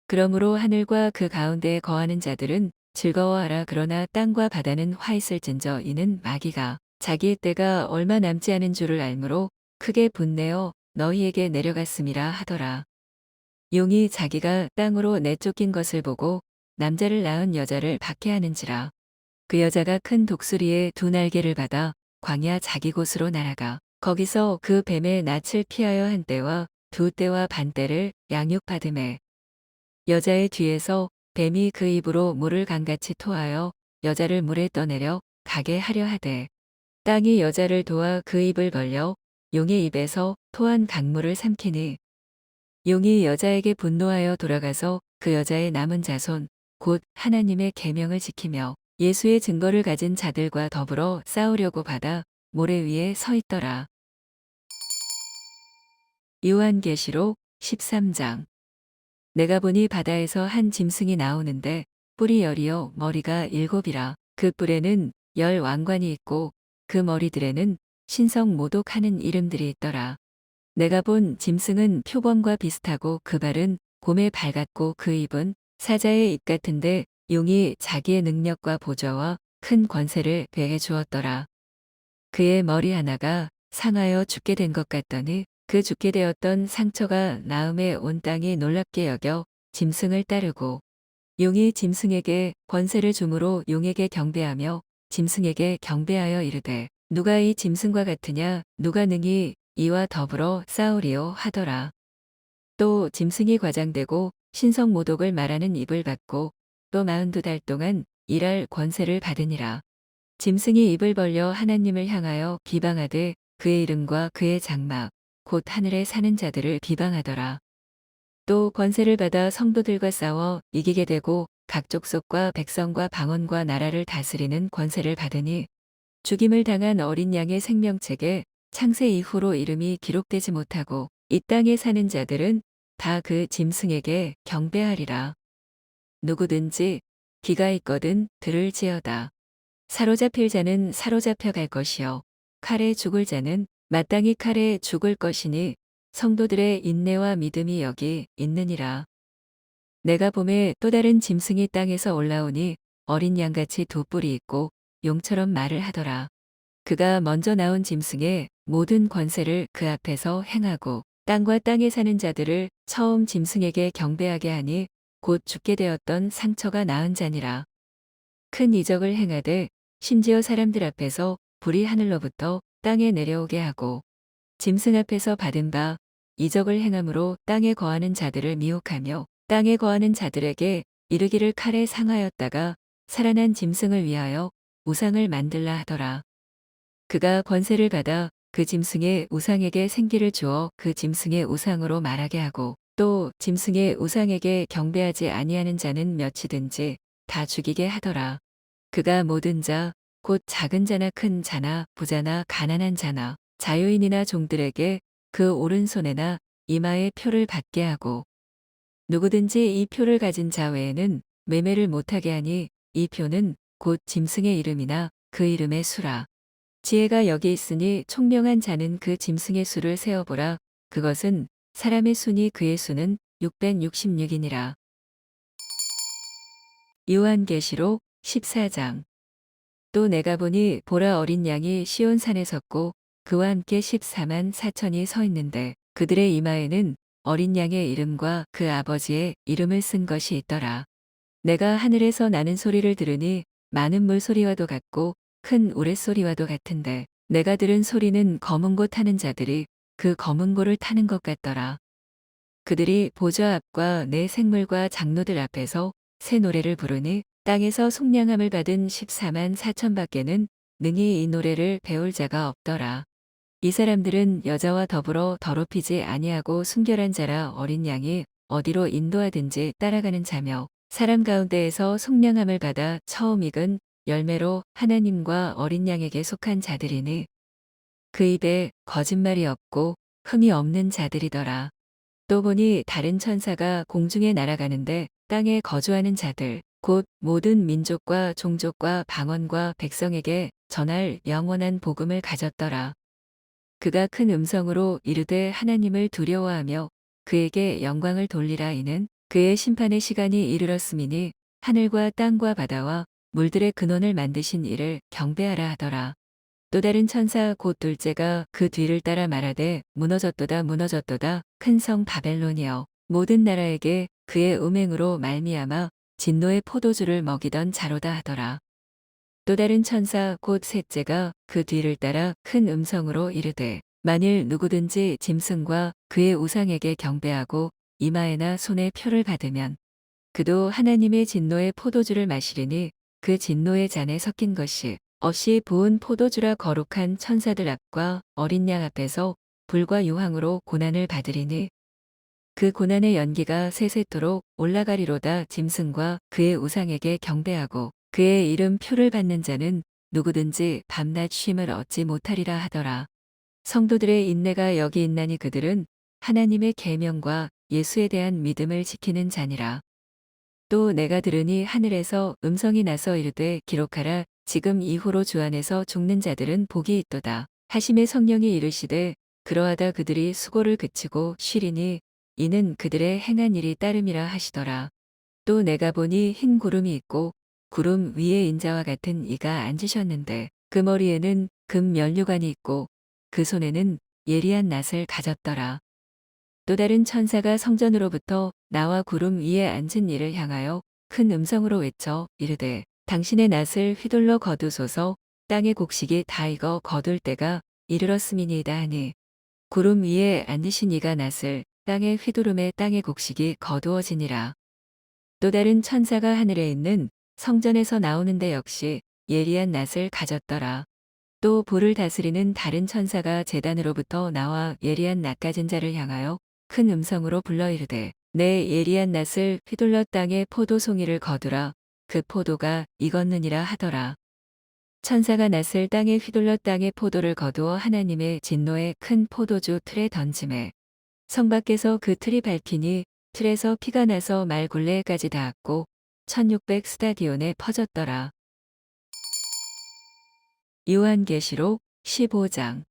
Speaker 1: 그러므로 하늘과 그 가운데에 거하는 자들은 즐거워하라. 그러나 땅과 바다는 화 있을진저 이는 마귀가 자기의 때가 얼마 남지 않은 줄을 알므로 크게 분내어 너희에게 내려갔음이라 하더라. 용이 자기가 땅으로 내쫓긴 것을 보고 남자를 낳은 여자를 박해하는지라. 그 여자가 큰 독수리의 2날개를 받아 광야 자기 곳으로 날아가 거기서 그 뱀의 낯을 피하여 한 때와 2때와 반 때를 양육받음에 여자의 뒤에서 뱀이 그 입으로 물을 강같이 토하여 여자를 물에 떠내려 가게 하려 하되 땅이 여자를 도와 그 입을 벌려 용의 입에서 토한 강물을 삼키니 용이 여자에게 분노하여 돌아가서 그 여자의 남은 자손 곧 하나님의 계명을 지키며 예수의 증거를 가진 자들과 더불어 싸우려고 받아 모래 위에 서 있더라. 요한계시록 13장. 내가 보니 바다에서 한 짐승이 나오는데 뿔이 10이요 머리가 7이라. 그 뿔에는 10 왕관이 있고 그 머리들에는 신성 모독하는 이름들이 있더라. 내가 본 짐승은 표범과 비슷하고 그 발은 곰의 발 같고 그 입은 사자의 입 같은데 용이 자기의 능력과 보좌와 큰 권세를 배해 주었더라. 그의 머리 하나가 상하여 죽게 된 것 같더니 그 죽게 되었던 상처가 나음에 온 땅이 놀랍게 여겨 짐승을 따르고 용이 짐승에게 권세를 주므로 용에게 경배하며 짐승에게 경배하여 이르되 누가 이 짐승과 같으냐 누가 능히 이와 더불어 싸우리요 하더라. 또 짐승이 과장되고 신성 모독을 말하는 입을 받고 또 42달 동안 일할 권세를 받으니라. 짐승이 입을 벌려 하나님을 향하여 비방하되 그의 이름과 그의 장막 곧 하늘에 사는 자들을 비방하더라. 또 권세를 받아 성도들과 싸워 이기게 되고 각 족속과 백성과 방언과 나라를 다스리는 권세를 받으니 죽임을 당한 어린 양의 생명책에 창세 이후로 이름이 기록되지 못하고 이 땅에 사는 자들은 다 그 짐승에게 경배하리라. 누구든지 귀가 있거든 들을지어다. 사로잡힐 자는 사로잡혀 갈 것이요 칼에 죽을 자는 마땅히 칼에 죽을 것이니 성도들의 인내와 믿음이 여기 있느니라. 내가 봄에 또 다른 짐승이 땅에서 올라오니 어린 양같이 두 뿔이 있고 용처럼 말을 하더라. 그가 먼저 나온 짐승의 모든 권세를 그 앞에서 행하고 땅과 땅에 사는 자들을 처음 짐승에게 경배하게 하니 곧 죽게 되었던 상처가 나은 자니라. 큰 이적을 행하되 심지어 사람들 앞에서 불이 하늘로부터 땅에 내려오게 하고 짐승 앞에서 받은 바 이적을 행함으로 땅에 거하는 자들을 미혹하며 땅에 거하는 자들에게 이르기를 칼에 상하였다가 살아난 짐승을 위하여 우상을 만들라 하더라. 그가 권세를 받아 그 짐승의 우상에게 생기를 주어 그 짐승의 우상으로 말하게 하고 또 짐승의 우상에게 경배하지 아니하는 자는 몇이든지 다 죽이게 하더라. 그가 모든 자, 곧 작은 자나 큰 자나 부자나 가난한 자나 자유인이나 종들에게 그 오른손에나 이마에 표를 받게 하고 누구든지 이 표를 가진 자 외에는 매매를 못하게 하니 이 표는 곧 짐승의 이름이나 그 이름의 수라. 지혜가 여기 있으니 총명한 자는 그 짐승의 수를 세어보라. 그것은 사람의 수니 그의 수는 666이니라. 요한계시록 14장. 또 내가 보니 보라 어린 양이 시온 산에 섰고 그와 함께 14만 4천이 서 있는데 그들의 이마에는 어린 양의 이름과 그 아버지의 이름을 쓴 것이 있더라. 내가 하늘에서 나는 소리를 들으니 많은 물소리와도 같고 큰 우레소리와도 같은데 내가 들은 소리는 검은 고 타는 자들이 그 검은 고를 타는 것 같더라. 그들이 보좌 앞과 내 생물과 장로들 앞에서 새 노래를 부르니 땅에서 속량함을 받은 14만 4천 밖에는 능히 이 노래를 배울 자가 없더라. 이 사람들은 여자와 더불어 더럽히지 아니하고 순결한 자라 어린 양이 어디로 인도하든지 따라가는 자며 사람 가운데에서 속량함을 받아 처음 익은 열매로 하나님과 어린 양에게 속한 자들이니 그 입에 거짓말이 없고 흠이 없는 자들이더라. 또 보니 다른 천사가 공중에 날아가는데 땅에 거주하는 자들 곧 모든 민족과 종족과 방언과 백성에게 전할 영원한 복음을 가졌더라. 그가 큰 음성으로 이르되 하나님을 두려워하며 그에게 영광을 돌리라. 이는 그의 심판의 시간이 이르렀음이니 하늘과 땅과 바다와 물들의 근원을 만드신 이를 경배하라 하더라. 또 다른 천사 곧 둘째가 그 뒤를 따라 말하되 무너졌도다 무너졌도다 큰 성 바벨론이여 모든 나라에게 그의 음행으로 말미암아 진노의 포도주를 먹이던 자로다 하더라. 또 다른 천사 곧 셋째가 그 뒤를 따라 큰 음성으로 이르되 만일 누구든지 짐승과 그의 우상에게 경배하고 이마에나 손에 표를 받으면 그도 하나님의 진노의 포도주를 마시리니 그 진노의 잔에 섞인 것이 없이 부은 포도주라 거룩한 천사들 앞과 어린 양 앞에서 불과 유황으로 고난을 받으리니 그 고난의 연기가 세세토록 올라가리로다. 짐승과 그의 우상에게 경배하고 그의 이름 표를 받는 자는 누구든지 밤낮 쉼을 얻지 못하리라 하더라. 성도들의 인내가 여기 있나니 그들은 하나님의 계명과 예수에 대한 믿음을 지키는 자니라. 또 내가 들으니 하늘에서 음성이 나서 이르되 기록하라. 지금 이후로 주 안에서 죽는 자들은 복이 있도다. 하심의 성령이 이르시되 그러하다 그들이 수고를 그치고 쉬리니 이는 그들의 행한 일이 따름이라 하시더라. 또 내가 보니 흰 구름이 있고 구름 위에 인자와 같은 이가 앉으셨는데 그 머리에는 금 면류관이 있고 그 손에는 예리한 낫을 가졌더라. 또 다른 천사가 성전으로부터 나와 구름 위에 앉은 이를 향하여 큰 음성으로 외쳐 이르되 당신의 낫을 휘둘러 거두소서. 땅의 곡식이 다 익어 거둘 때가 이르렀음이니이다 하니 구름 위에 앉으신 이가 낫을 땅에 휘두름에 땅의 곡식이 거두어지니라. 또 다른 천사가 하늘에 있는 성전에서 나오는데 역시 예리한 낫을 가졌더라. 또 불을 다스리는 다른 천사가 제단으로부터 나와 예리한 낫 가진 자를 향하여 큰 음성으로 불러 이르되 내 예리한 낫을 휘둘러 땅에 포도 송이를 거두라. 그 포도가 익었느니라 하더라. 천사가 낫을 땅에 휘둘러 땅에 포도를 거두어 하나님의 진노의 큰 포도주 틀에 던지매 성 밖에서 그 틀이 밟히니 틀에서 피가 나서 말 굴레까지 닿았고 1600 스타디온에 퍼졌더라. 요한계시록 15장.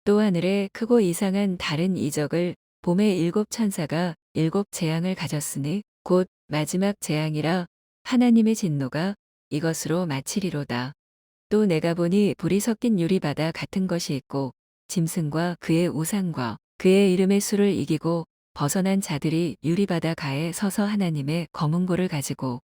Speaker 1: 또 하늘에 크고 이상한 다른 이적을 봄의 일곱 천사가 일곱 재앙을 가졌으니 곧 마지막 재앙이라 하나님의 진노가 이것으로 마치리로다. 또 내가 보니 불이 섞인 유리바다 같은 것이 있고 짐승과 그의 우상과 그의 이름의 수를 이기고 벗어난 자들이 유리바다 가에 서서 하나님의 검은고를 가지고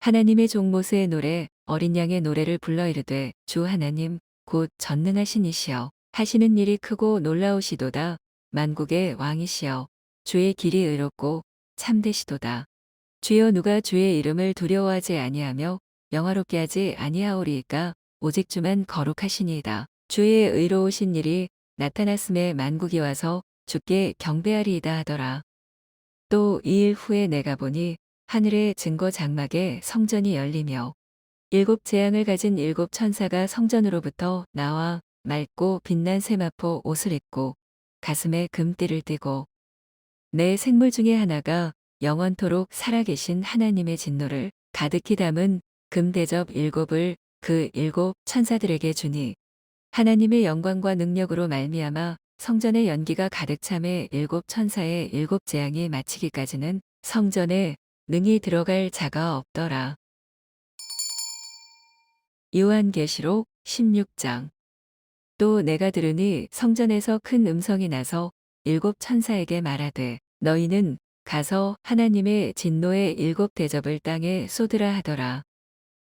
Speaker 1: 하나님의 종 모세의 노래 어린 양의 노래를 불러 이르되 주 하나님 곧 전능하신 이시여 하시는 일이 크고 놀라우시도다. 만국의 왕이시여 주의 길이 의롭고 참되시도다. 주여 누가 주의 이름을 두려워하지 아니하며 영화롭게 하지 아니하오리이까 오직 주만 거룩하시니이다. 주의 의로우신 일이 나타났음에 만국이 와서 주께 경배하리이다 하더라. 또 2일 후에 내가 보니 하늘의 증거 장막에 성전이 열리며 일곱 재앙을 가진 일곱 천사가 성전으로부터 나와 맑고 빛난 세마포 옷을 입고 가슴에 금띠를 띠고 내 생물 중에 하나가 영원토록 살아계신 하나님의 진노를 가득히 담은 금대접 일곱을 그 일곱 천사들에게 주니 하나님의 영광과 능력으로 말미암아 성전의 연기가 가득 참에 일곱 천사의 일곱 재앙이 마치기까지는 성전에 능히 들어갈 자가 없더라. 요한계시록 16장. 또 내가 들으니 성전에서 큰 음성이 나서 일곱 천사에게 말하되 너희는 가서 하나님의 진노의 일곱 대접을 땅에 쏟으라 하더라.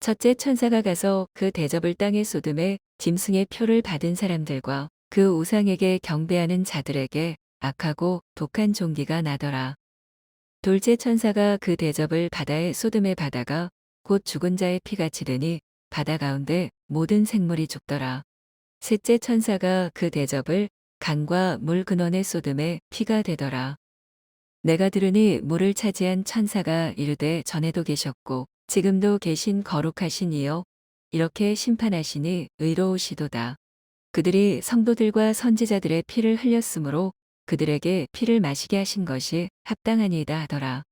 Speaker 1: 첫째 천사가 가서 그 대접을 땅에 쏟음에 짐승의 표를 받은 사람들과 그 우상에게 경배하는 자들에게 악하고 독한 종기가 나더라. 둘째 천사가 그 대접을 바다에 쏟음에 바다가 곧 죽은 자의 피같이 되니 바다 가운데 모든 생물이 죽더라. 셋째 천사가 그 대접을 강과 물 근원에 쏟음에 피가 되더라. 내가 들으니 물을 차지한 천사가 이르되 전에도 계셨고 지금도 계신 거룩하신 이여 이렇게 심판하시니 의로우시도다. 그들이 성도들과 선지자들의 피를 흘렸으므로 그들에게 피를 마시게 하신 것이 합당하니이다 하더라.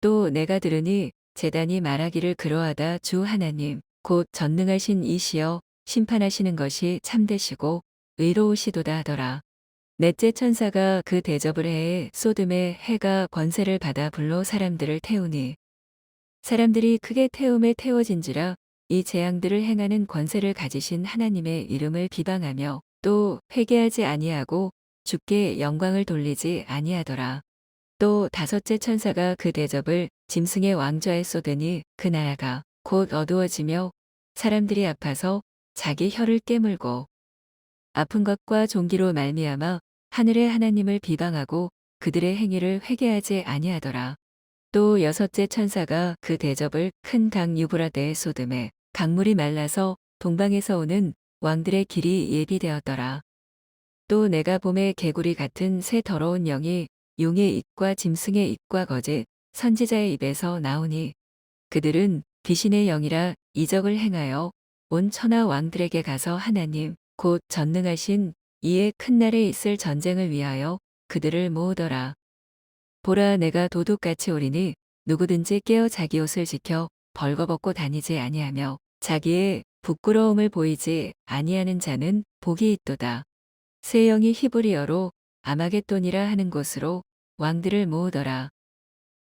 Speaker 1: 또 내가 들으니 제단이 말하기를 그러하다. 주 하나님 곧 전능하신 이시여 심판하시는 것이 참되시고 의로우시도다 하더라. 넷째 천사가 그 대접을 해에 쏟음에 해가 권세를 받아 불로 사람들을 태우니 사람들이 크게 태움에 태워진지라 이 재앙들을 행하는 권세를 가지신 하나님의 이름을 비방하며 또 회개하지 아니하고 주께 영광을 돌리지 아니하더라. 또 다섯째 천사가 그 대접을 짐승의 왕좌에 쏟으니 그 나라가 곧 어두워지며 사람들이 아파서 자기 혀를 깨물고 아픈 것과 종기로 말미암아 하늘의 하나님을 비방하고 그들의 행위를 회개하지 아니하더라. 또 여섯째 천사가 그 대접을 큰 강 유브라데에 쏟음에 강물이 말라서 동방에서 오는 왕들의 길이 예비되었더라. 또 내가 봄에 개구리 같은 새 더러운 영이 용의 입과 짐승의 입과 거짓 선지자의 입에서 나오니 그들은 귀신의 영이라 이적을 행하여 온 천하 왕들에게 가서 하나님 곧 전능하신 이의 큰 날에 있을 전쟁을 위하여 그들을 모으더라. 보라 내가 도둑같이 오리니 누구든지 깨어 자기 옷을 지켜 벌거벗고 다니지 아니하며 자기의 부끄러움을 보이지 아니하는 자는 복이 있도다. 새 영이 히브리어로 아마겟돈이라 하는 곳으로 왕들을 모으더라.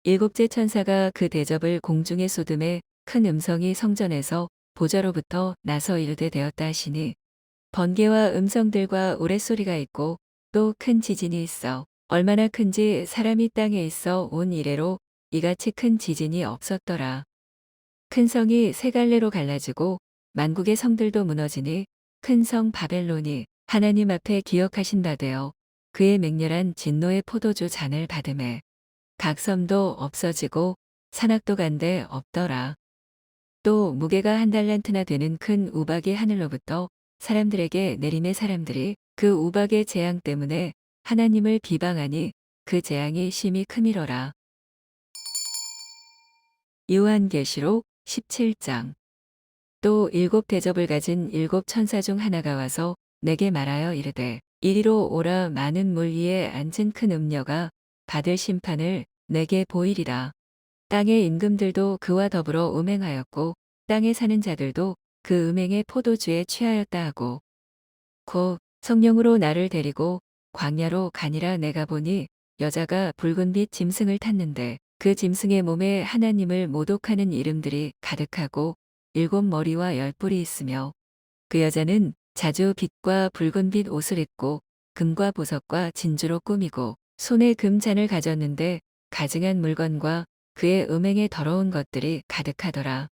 Speaker 1: 일곱째 천사가 그 대접을 공중에 쏟음에 큰 음성이 성전에서 보좌로부터 나서 이르되 되었다 하시니 번개와 음성들과 우레소리가 있고 또 큰 지진이 있어. 얼마나 큰지 사람이 땅에 있어 온 이래로 이같이 큰 지진이 없었더라. 큰 성이 세 갈래로 갈라지고 만국의 성들도 무너지니 큰 성 바벨론이 하나님 앞에 기억하신 바 되어 그의 맹렬한 진노의 포도주 잔을 받음에 각 섬도 없어지고 산악도 간데 없더라. 또 무게가 한 달란트나 되는 큰 우박이 하늘로부터 사람들에게 내림에 사람들이 그 우박의 재앙 때문에 하나님을 비방하니 그 재앙이 심히 크미러라. 요한계시록 17장. 또 일곱 대접을 가진 일곱 천사 중 하나가 와서 내게 말하여 이르되 이리로 오라. 많은 물 위에 앉은 큰 음녀가 받을 심판을 내게 보이리라. 땅의 임금들도 그와 더불어 음행하였고 땅에 사는 자들도 그 음행의 포도주에 취하였다 하고 곧 성령으로 나를 데리고 광야로 가니라. 내가 보니 여자가 붉은빛 짐승을 탔는데 그 짐승의 몸에 하나님을 모독하는 이름들이 가득하고 일곱 머리와 열 뿔이 있으며 그 여자는 자주 빛과 붉은빛 옷을 입고 금과 보석과 진주로 꾸미고 손에 금잔을 가졌는데 가증한 물건과 그의 음행에 더러운 것들이 가득하더라.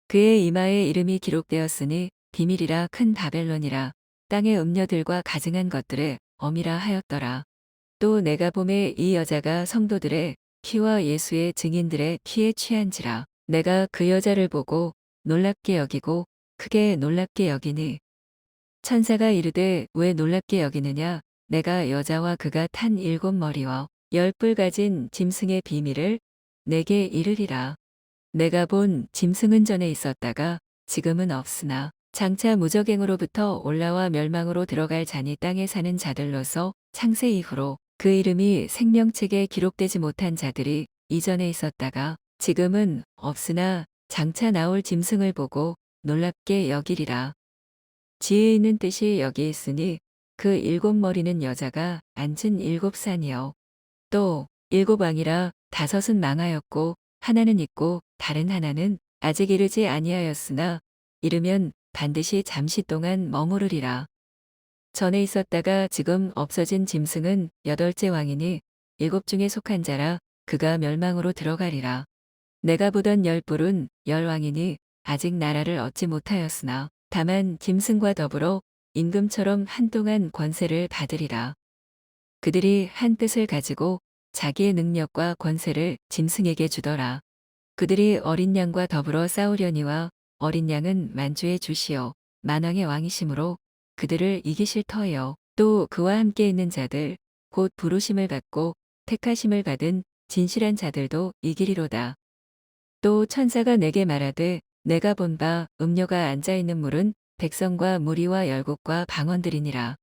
Speaker 1: 그의 이마에 이름이 기록되었으니 비밀이라 큰 바벨론이라 땅의 음녀들과 가증한 것들의 엄이라 하였더라. 또 내가 보매 이 여자가 성도들의 피와 예수의 증인들의 피에 취한지라. 내가 그 여자를 보고 놀랍게 여기고 크게 놀랍게 여기니 천사가 이르되 왜 놀랍게 여기느냐. 내가 여자와 그가 탄 일곱 머리와 열 뿔 가진 짐승의 비밀을 내게 이르리라. 내가 본 짐승은 전에 있었다가 지금은 없으나 장차 무적행으로부터 올라와 멸망으로 들어갈 자니 땅에 사는 자들로서 창세 이후로 그 이름이 생명책에 기록되지 못한 자들이 이전에 있었다가 지금은 없으나 장차 나올 짐승을 보고 놀랍게 여기리라. 지혜 있는 뜻이 여기 있으니 그 일곱 머리는 여자가 앉은 일곱 산이요. 또 일곱 왕이라 다섯은 망하였고 하나는 있고 다른 하나는 아직 이르지 아니하였으나 이르면 반드시 잠시 동안 머무르리라. 전에 있었다가 지금 없어진 짐승은 여덟째 왕이니 일곱 중에 속한 자라 그가 멸망으로 들어가리라. 내가 보던 열 뿔은 열 왕이니 아직 나라를 얻지 못하였으나 다만 짐승과 더불어 임금처럼 한동안 권세를 받으리라. 그들이 한 뜻을 가지고 자기의 능력과 권세를 짐승에게 주더라. 그들이 어린 양과 더불어 싸우려니와 어린 양은 만주의 주시요 만왕의 왕이시므로 그들을 이기실 터이요. 또 그와 함께 있는 자들 곧 부르심을 받고 택하심을 받은 진실한 자들도 이기리로다. 또 천사가 내게 말하되 내가 본 바 음녀가 앉아 있는 물은 백성과 무리와 열국과 방언들이니라.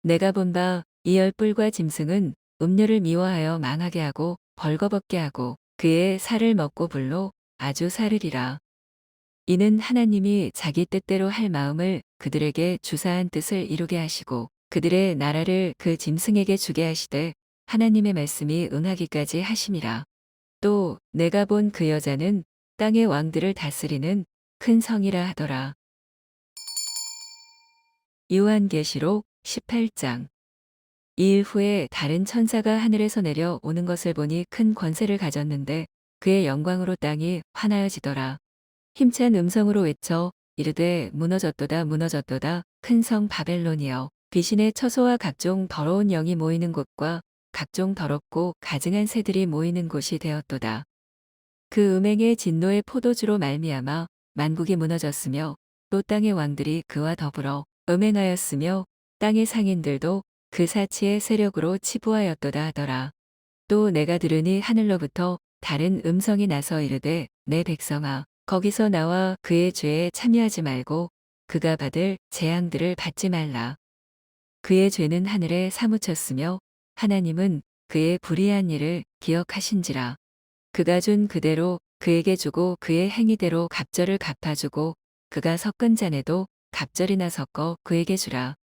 Speaker 1: 내가 본 바 이 열 뿔과 짐승은 음녀를 미워하여 망하게 하고 벌거벗게 하고 그의 살을 먹고 불로 아주 사르리라. 이는 하나님이 자기 뜻대로 할 마음을 그들에게 주사한 뜻을 이루게 하시고 그들의 나라를 그 짐승에게 주게 하시되 하나님의 말씀이 응하기까지 하심이라. 또 내가 본 그 여자는 땅의 왕들을 다스리는 큰 성이라 하더라. 요한계시록 18장. 이일 후에 다른 천사가 하늘에서 내려 오는 것을 보니 큰 권세를 가졌는데 그의 영광으로 땅이 환하여지더라. 힘찬 음성으로 외쳐 이르되 무너졌도다 무너졌도다 큰 성 바벨론이여 귀신의 처소와 각종 더러운 영이 모이는 곳과 각종 더럽고 가증한 새들이 모이는 곳이 되었도다. 그 음행의 진노의 포도주로 말미암아 만국이 무너졌으며 또 땅의 왕들이 그와 더불어 음행하였으며 땅의 상인들도 그 사치의 세력으로 치부하였도다 하더라. 또 내가 들으니 하늘로부터 다른 음성이 나서 이르되 내 백성아 거기서 나와 그의 죄에 참여하지 말고 그가 받을 재앙들을 받지 말라. 그의 죄는 하늘에 사무쳤으며 하나님은 그의 불의한 일을 기억하신지라. 그가 준 그대로 그에게 주고 그의 행위대로 갑절을 갚아주고 그가 섞은 잔에도 갑절이나 섞어 그에게 주라.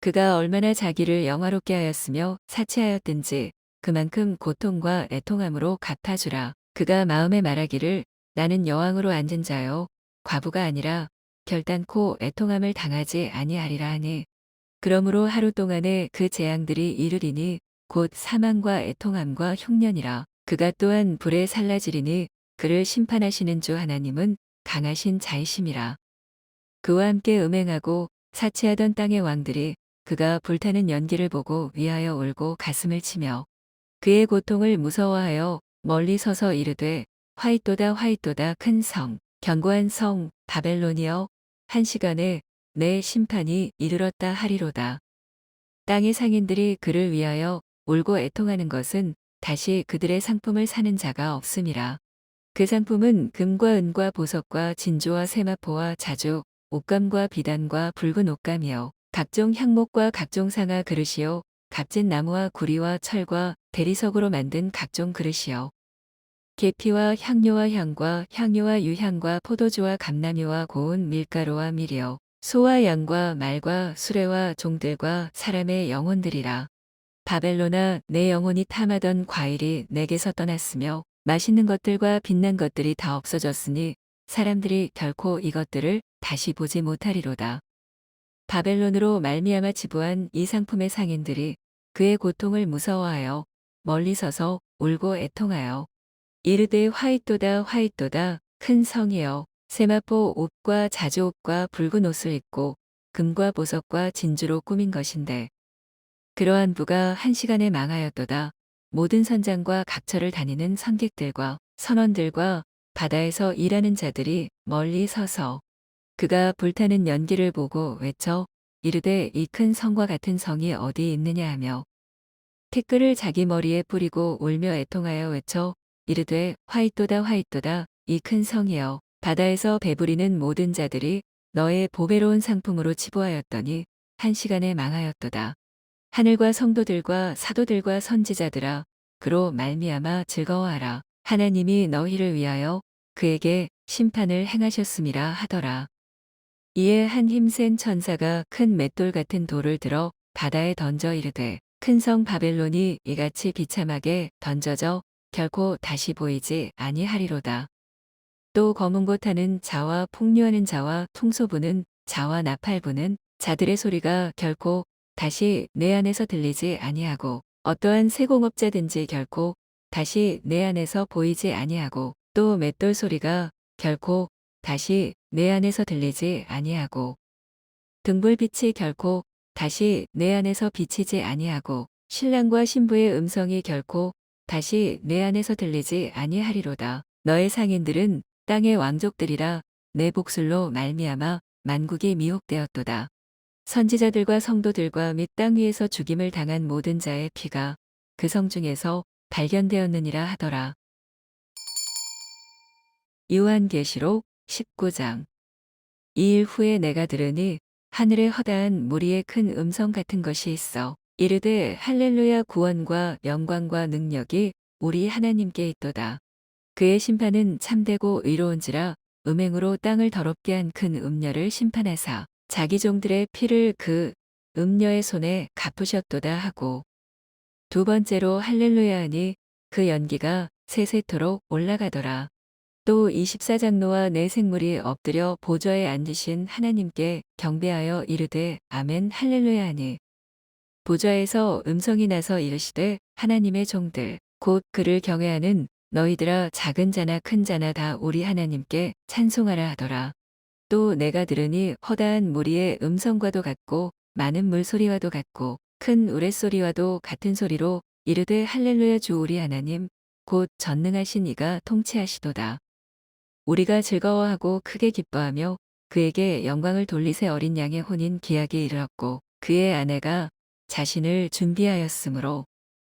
Speaker 1: 그가 얼마나 자기를 영화롭게 하였으며 사치하였든지 그만큼 고통과 애통함으로 갚아주라. 그가 마음에 말하기를 나는 여왕으로 앉은 자요 과부가 아니라 결단코 애통함을 당하지 아니하리라 하니 그러므로 하루 동안에 그 재앙들이 이르리니 곧 사망과 애통함과 흉년이라. 그가 또한 불에 살라지리니 그를 심판하시는 주 하나님은 강하신 자이심이라. 그와 함께 음행하고 사치하던 땅의 왕들이 그가 불타는 연기를 보고 위하여 울고 가슴을 치며 그의 고통을 무서워하여 멀리 서서 이르되 화이또다 화이또다 큰 성, 견고한 성 바벨론이여 한 시간에 내 심판이 이르렀다 하리로다. 땅의 상인들이 그를 위하여 울고 애통하는 것은 다시 그들의 상품을 사는 자가 없음이라. 그 상품은 금과 은과 보석과 진주와 세마포와 자주, 옷감과 비단과 붉은 옷감이요 각종 향목과 각종 상아 그릇이요 값진 나무와 구리와 철과 대리석으로 만든 각종 그릇이요 계피와 향료와 향과 향료와 유향과 포도주와 감나뮤와 고운 밀가루와 밀이요 소와 양과 말과 수레와 종들과 사람의 영혼들이라. 바벨로나 내 영혼이 탐하던 과일이 내게서 떠났으며 맛있는 것들과 빛난 것들이 다 없어졌으니 사람들이 결코 이것들을 다시 보지 못하리로다. 바벨론으로 말미암아 지부한 이 상품의 상인들이 그의 고통을 무서워하여 멀리 서서 울고 애통하여 이르되 화이또다 화이또다 큰 성이여 세마포 옷과 자주옷과 붉은 옷을 입고 금과 보석과 진주로 꾸민 것인데 그러한 부가 한 시간에 망하였도다. 모든 선장과 각처를 다니는 선객들과 선원들과 바다에서 일하는 자들이 멀리 서서 그가 불타는 연기를 보고 외쳐 이르되 이 큰 성과 같은 성이 어디 있느냐 하며 티끌을 자기 머리에 뿌리고 울며 애통하여 외쳐 이르되 화이또다 화이또다 이 큰 성이여 바다에서 배부리는 모든 자들이 너의 보배로운 상품으로 치부하였더니 한 시간에 망하였도다. 하늘과 성도들과 사도들과 선지자들아 그로 말미암아 즐거워하라. 하나님이 너희를 위하여 그에게 심판을 행하셨음이라 하더라. 이에 한 힘센 천사가 큰 맷돌 같은 돌을 들어 바다에 던져 이르되 큰 성 바벨론이 이같이 비참하게 던져져 결코 다시 보이지 아니하리로다. 또 검은 곳 하는 자와 폭류하는 자와 통소 부는 자와 나팔 부는 자들의 소리가 결코 다시 내 안에서 들리지 아니하고 어떠한 세공업자든지 결코 다시 내 안에서 보이지 아니하고 또 맷돌 소리가 결코 다시 내 안에서 들리지 아니하고 등불빛이 결코 다시 내 안에서 비치지 아니하고 신랑과 신부의 음성이 결코 다시 내 안에서 들리지 아니하리로다. 너의 상인들은 땅의 왕족들이라 내 복술로 말미암아 만국이 미혹되었도다. 선지자들과 성도들과 및 땅 위에서 죽임을 당한 모든 자의 피가 그 성 중에서 발견되었느니라 하더라. 요한계시록 19장. 이 일 후에 내가 들으니 하늘에 허다한 무리의 큰 음성 같은 것이 있어 이르되 할렐루야 구원과 영광과 능력이 우리 하나님께 있도다. 그의 심판은 참되고 의로운지라 음행으로 땅을 더럽게 한 큰 음녀를 심판하사 자기 종들의 피를 그 음녀의 손에 갚으셨도다 하고 두 번째로 할렐루야 하니 그 연기가 세세토록 올라가더라. 또 24장로와 네 생물이 엎드려 보좌에 앉으신 하나님께 경배하여 이르되 아멘 할렐루야 하니 보좌에서 음성이 나서 이르시되 하나님의 종들 곧 그를 경외하는 너희들아 작은 자나 큰 자나 다 우리 하나님께 찬송하라 하더라. 또 내가 들으니 허다한 무리의 음성과도 같고 많은 물소리와도 같고 큰 우레소리와도 같은 소리로 이르되 할렐루야 주 우리 하나님 곧 전능하신 이가 통치하시도다. 우리가 즐거워하고 크게 기뻐하며 그에게 영광을 돌리세 어린 양의 혼인 기약이 이르렀고 그의 아내가 자신을 준비하였으므로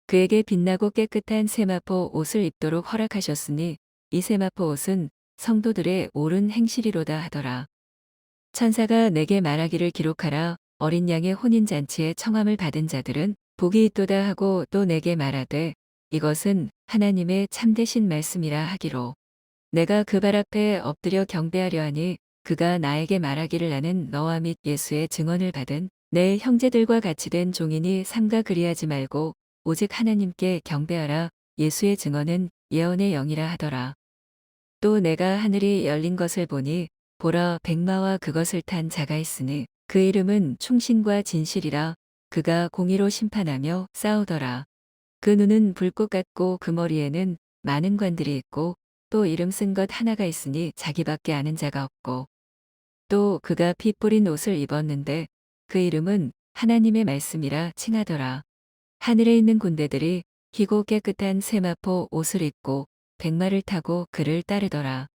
Speaker 1: 그에게 빛나고 깨끗한 세마포 옷을 입도록 허락하셨으니 이 세마포 옷은 성도들의 옳은 행실이로다 하더라. 천사가 내게 말하기를 기록하라. 어린 양의 혼인잔치에 청함을 받은 자들은 복이 있도다 하고 또 내게 말하되 이것은 하나님의 참되신 말씀이라 하기로 내가 그 발 앞에 엎드려 경배하려 하니 그가 나에게 말하기를 나는 너와 및 예수의 증언을 받은 내 형제들과 같이 된 종이니 삼가 그리하지 말고 오직 하나님께 경배하라. 예수의 증언은 예언의 영이라 하더라. 또 내가 하늘이 열린 것을 보니 보라 백마와 그것을 탄 자가 있으니 그 이름은 충신과 진실이라. 그가 공의로 심판하며 싸우더라. 그 눈은 불꽃 같고 그 머리에는 많은 관들이 있고 또 이름 쓴 것 하나가 있으니 자기밖에 아는 자가 없고 또 그가 피 뿌린 옷을 입었는데 그 이름은 하나님의 말씀이라 칭하더라. 하늘에 있는 군대들이 희고 깨끗한 세마포 옷을 입고 백마를 타고 그를 따르더라.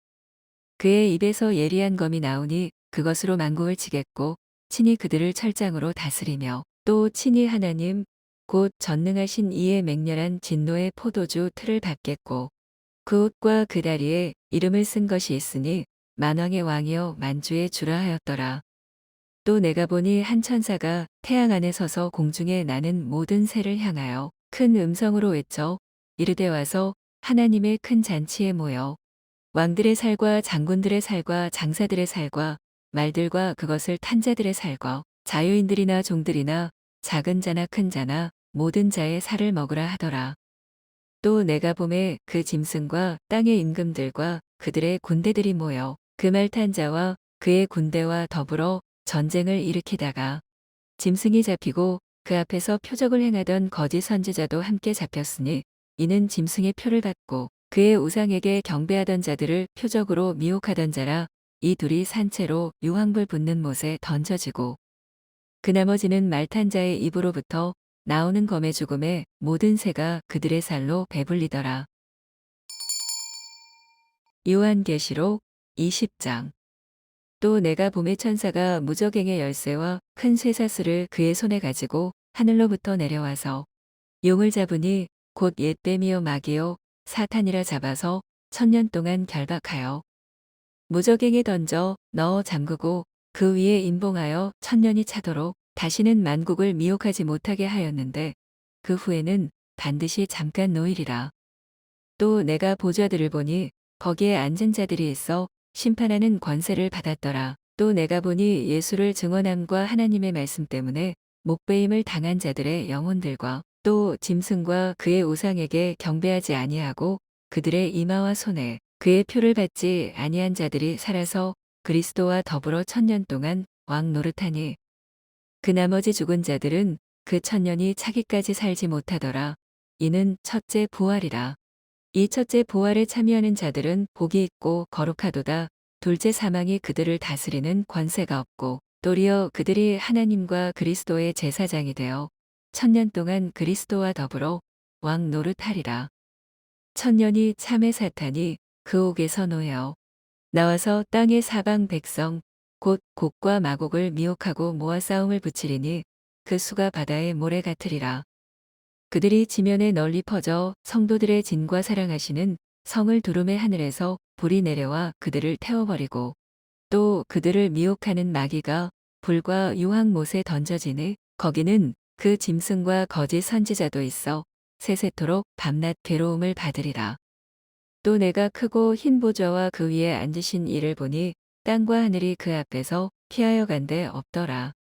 Speaker 1: 그의 입에서 예리한 검이 나오니 그것으로 만국을 치겠고 친히 그들을 철장으로 다스리며 또 친히 하나님 곧 전능하신 이의 맹렬한 진노의 포도주 틀을 받겠고 그 옷과 그 다리에 이름을 쓴 것이 있으니 만왕의 왕이여 만주의 주라 하였더라. 또 내가 보니 한 천사가 태양 안에 서서 공중에 나는 모든 새를 향하여 큰 음성으로 외쳐 이르되 와서 하나님의 큰 잔치에 모여 왕들의 살과 장군들의 살과 장사들의 살과 말들과 그것을 탄 자들의 살과 자유인들이나 종들이나 작은 자나 큰 자나 모든 자의 살을 먹으라 하더라. 또 내가 봄에 그 짐승과 땅의 임금들과 그들의 군대들이 모여 그 말 탄 자와 그의 군대와 더불어 전쟁을 일으키다가 짐승이 잡히고 그 앞에서 표적을 행하던 거짓 선지자도 함께 잡혔으니 이는 짐승의 표를 받고 그의 우상에게 경배하던 자들을 표적으로 미혹하던 자라. 이 둘이 산채로 유황불 붙는 못에 던져지고 그 나머지는 말 탄 자의 입으로부터 나오는 검의 죽음에 모든 새가 그들의 살로 배불리더라. 요한계시록 20장. 또 내가 봄의 천사가 무저갱의 열쇠와 큰 쇠사슬을 그의 손에 가지고 하늘로부터 내려와서 용을 잡으니 곧 옛뱀이요 마귀요 사탄이라 잡아서 1000년 동안 결박하여 무저갱에 던져 넣어 잠그고 그 위에 임봉하여 1000년이 차도록 다시는 만국을 미혹하지 못하게 하였는데 그 후에는 반드시 잠깐 노일이라. 또 내가 보좌들을 보니 거기에 앉은 자들이 있어 심판하는 권세를 받았더라. 또 내가 보니 예수를 증언함과 하나님의 말씀 때문에 목배임을 당한 자들의 영혼들과 또 짐승과 그의 우상에게 경배하지 아니하고 그들의 이마와 손에 그의 표를 받지 아니한 자들이 살아서 그리스도와 더불어 1000년 동안 왕 노릇하니 그 나머지 죽은 자들은 그 1000년이 차기까지 살지 못하더라. 이는 첫째 부활이라. 이 첫째 부활에 참여하는 자들은 복이 있고 거룩하도다. 둘째 사망이 그들을 다스리는 권세가 없고 도리어 그들이 하나님과 그리스도의 제사장이 되어 1000년 동안 그리스도와 더불어 왕 노릇하리라. 1000년이 참의 사탄이 그 옥에서 놓여 나와서 땅의 사방 백성 곧 곡과 마곡을 미혹하고 모아 싸움을 붙이리니 그 수가 바다의 모래 같으리라. 그들이 지면에 널리 퍼져 성도들의 진과 사랑하시는 성을 두루매 하늘에서 불이 내려와 그들을 태워버리고 또 그들을 미혹하는 마귀가 불과 유황못에 던져지니 거기는 그 짐승과 거짓 선지자도 있어 세세토록 밤낮 괴로움을 받으리라. 또 내가 크고 흰 보좌와 그 위에 앉으신 이를 보니 땅과 하늘이 그 앞에서 피하여 간데 없더라.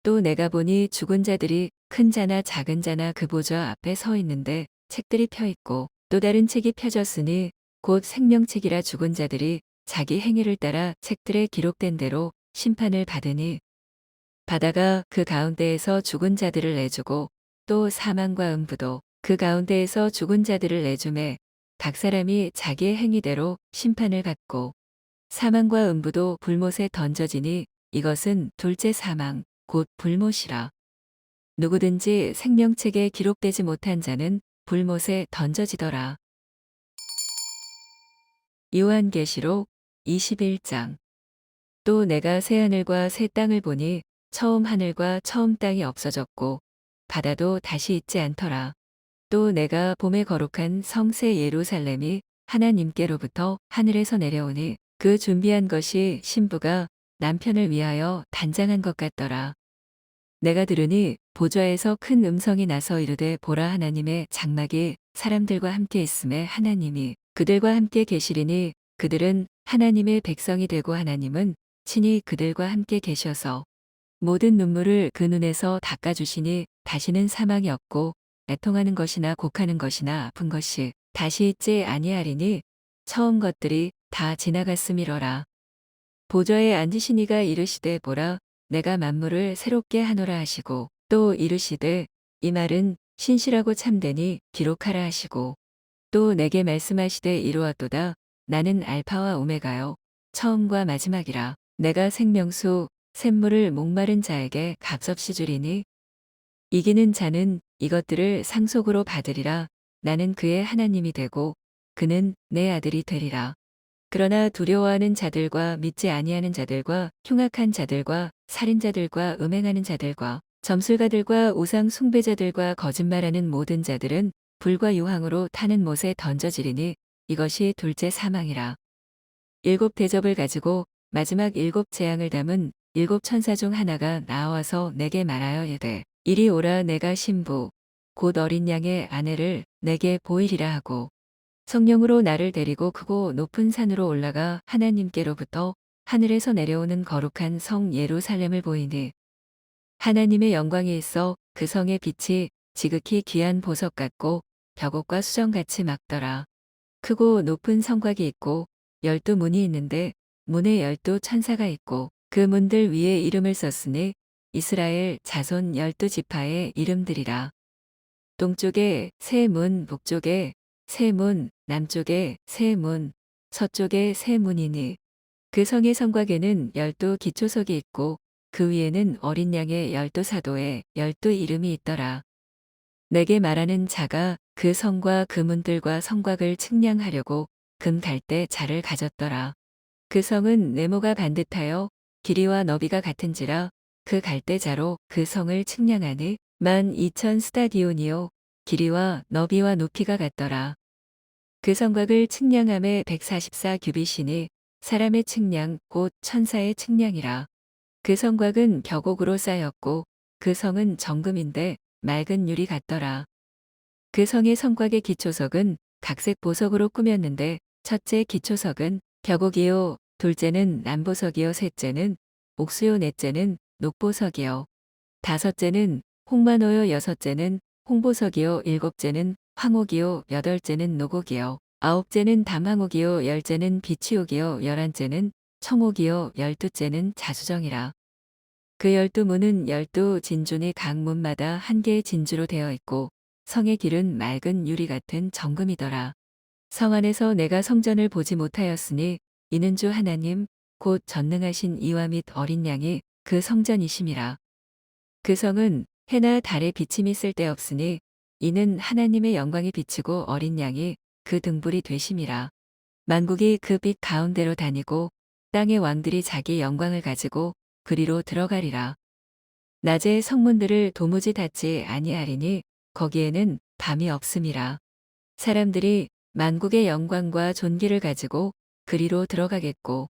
Speaker 1: 또 내가 보니 죽은 자들이 큰 자나 작은 자나 그 보좌 앞에 서 있는데 책들이 펴 있고 또 다른 책이 펴졌으니 곧 생명책이라 죽은 자들이 자기 행위를 따라 책들에 기록된 대로 심판을 받으니 바다가 그 가운데에서 죽은 자들을 내주고 또 사망과 음부도 그 가운데에서 죽은 자들을 내주매 각 사람이 자기의 행위대로 심판을 받고 사망과 음부도 불못에 던져지니 이것은 둘째 사망 곧 불못이라. 누구든지 생명책에 기록되지 못한 자는 불못에 던져지더라. 요한계시록 21장. 또 내가 새 하늘과 새 땅을 보니 처음 하늘과 처음 땅이 없어졌고 바다도 다시 있지 않더라. 또 내가 봄에 거룩한 성새 예루살렘이 하나님께로부터 하늘에서 내려오니 그 준비한 것이 신부가 남편을 위하여 단장한 것 같더라. 내가 들으니 보좌에서 큰 음성이 나서 이르되 보라 하나님의 장막이 사람들과 함께 있음에 하나님이 그들과 함께 계시리니 그들은 하나님의 백성이 되고 하나님은 친히 그들과 함께 계셔서 모든 눈물을 그 눈에서 닦아주시니 다시는 사망이 없고 애통하는 것이나 곡하는 것이나 아픈 것이 다시 있지 아니하리니 처음 것들이 다 지나갔음이로라. 보좌에 앉으신 이가 이르시되 보라 내가 만물을 새롭게 하노라 하시고 또 이르시되 이 말은 신실하고 참되니 기록하라 하시고 또 내게 말씀하시되 이루었도다 나는 알파와 오메가요 처음과 마지막이라 내가 생명수 샘물을 목마른 자에게 값없이 주리니 이기는 자는 이것들을 상속으로 받으리라 나는 그의 하나님이 되고 그는 내 아들이 되리라. 그러나 두려워하는 자들과 믿지 아니하는 자들과 흉악한 자들과 살인자들과 음행하는 자들과 점술가들과 우상 숭배자들과 거짓말하는 모든 자들은 불과 유황으로 타는 못에 던져지리니 이것이 둘째 사망이라. 일곱 대접을 가지고 마지막 일곱 재앙을 담은 일곱 천사 중 하나가 나와서 내게 말하여 이르되 이리 오라 내가 신부 곧 어린 양의 아내를 내게 보이리라 하고 성령으로 나를 데리고 크고 높은 산으로 올라가 하나님께로부터 하늘에서 내려오는 거룩한 성 예루살렘을 보이니 하나님의 영광이 있어 그 성의 빛이 지극히 귀한 보석 같고 벽옥과 수정같이 막더라. 크고 높은 성곽이 있고 12문이 있는데 문에 12천사가 있고 그 문들 위에 이름을 썼으니 이스라엘 자손 12지파의 이름들이라. 동쪽에 세 문, 북쪽에 세 문, 남쪽에 세 문, 서쪽에 세 문이니 그 성의 성곽에는 12기초석이 있고 그 위에는 어린 양의 12사도에 12이름이 있더라. 내게 말하는 자가 그 성과 그 문들과 성곽을 측량하려고 금 갈대 자를 가졌더라. 그 성은 네모가 반듯하여 길이와 너비가 같은지라 그 갈대자로 그 성을 측량하니 12,000스타디온이요 길이와 너비와 높이가 같더라. 그 성곽을 측량함에 144규빗이니 사람의 측량 곧 천사의 측량이라. 그 성곽은 벽옥으로 쌓였고 그 성은 정금인데 맑은 유리 같더라. 그 성의 성곽의 기초석은 각색 보석으로 꾸몄는데 첫째 기초석은 벽옥이요 둘째는 남보석이요 셋째는 옥수요 넷째는 녹보석이요 다섯째는 홍마노요 여섯째는 홍보석이요 일곱째는 황옥이요 여덟째는 노곡이요 아홉째는 담황옥이요 열째는 비취옥이요 열한째는 청옥이요 열두째는 자수정이라. 그 12문은 12진준이 각 문마다 한 개의 진주로 되어 있고 성의 길은 맑은 유리 같은 정금이더라. 성 안에서 내가 성전을 보지 못하였으니 이는 주 하나님 곧 전능하신 이와 및 어린 양이 그 성전이심이라. 그 성은 해나 달의 비침이 쓸데없으니 이는 하나님의 영광이 비치고 어린 양이 그 등불이 되심이라. 만국이 그 빛 가운데로 다니고 땅의 왕들이 자기 영광을 가지고 그리로 들어가리라. 낮에 성문들을 도무지 닫지 아니하리니 거기에는 밤이 없음이라. 사람들이 만국의 영광과 존귀를 가지고 그리로 들어가겠고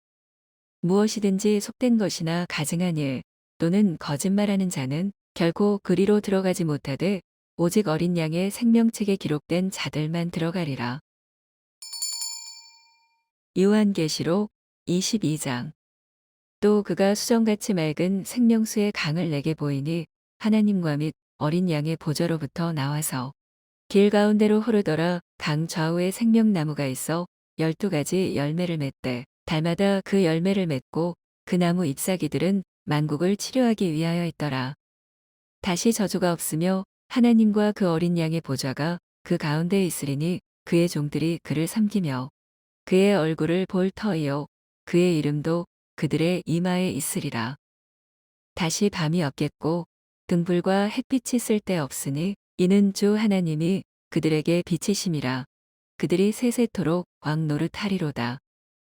Speaker 1: 무엇이든지 속된 것이나 가증한 일 또는 거짓말하는 자는 결코 그리로 들어가지 못하되 오직 어린 양의 생명책에 기록된 자들만 들어가리라. 요한계시록 22장. 또 그가 수정같이 맑은 생명수의 강을 내게 보이니 하나님과 및 어린 양의 보좌로부터 나와서 길 가운데로 흐르더라. 강 좌우에 생명나무가 있어 12가지 열매를 맺되 달마다 그 열매를 맺고 그 나무 잎사귀들은 만국을 치료하기 위하여 있더라. 다시 저주가 없으며 하나님과 그 어린 양의 보좌가 그 가운데에 있으리니 그의 종들이 그를 섬기며 그의 얼굴을 볼 터이요 그의 이름도 그들의 이마에 있으리라. 다시 밤이 없겠고 등불과 햇빛이 쓸데없으니 이는 주 하나님이 그들에게 빛이심이라. 그들이 세세토록 왕 노릇하리로다.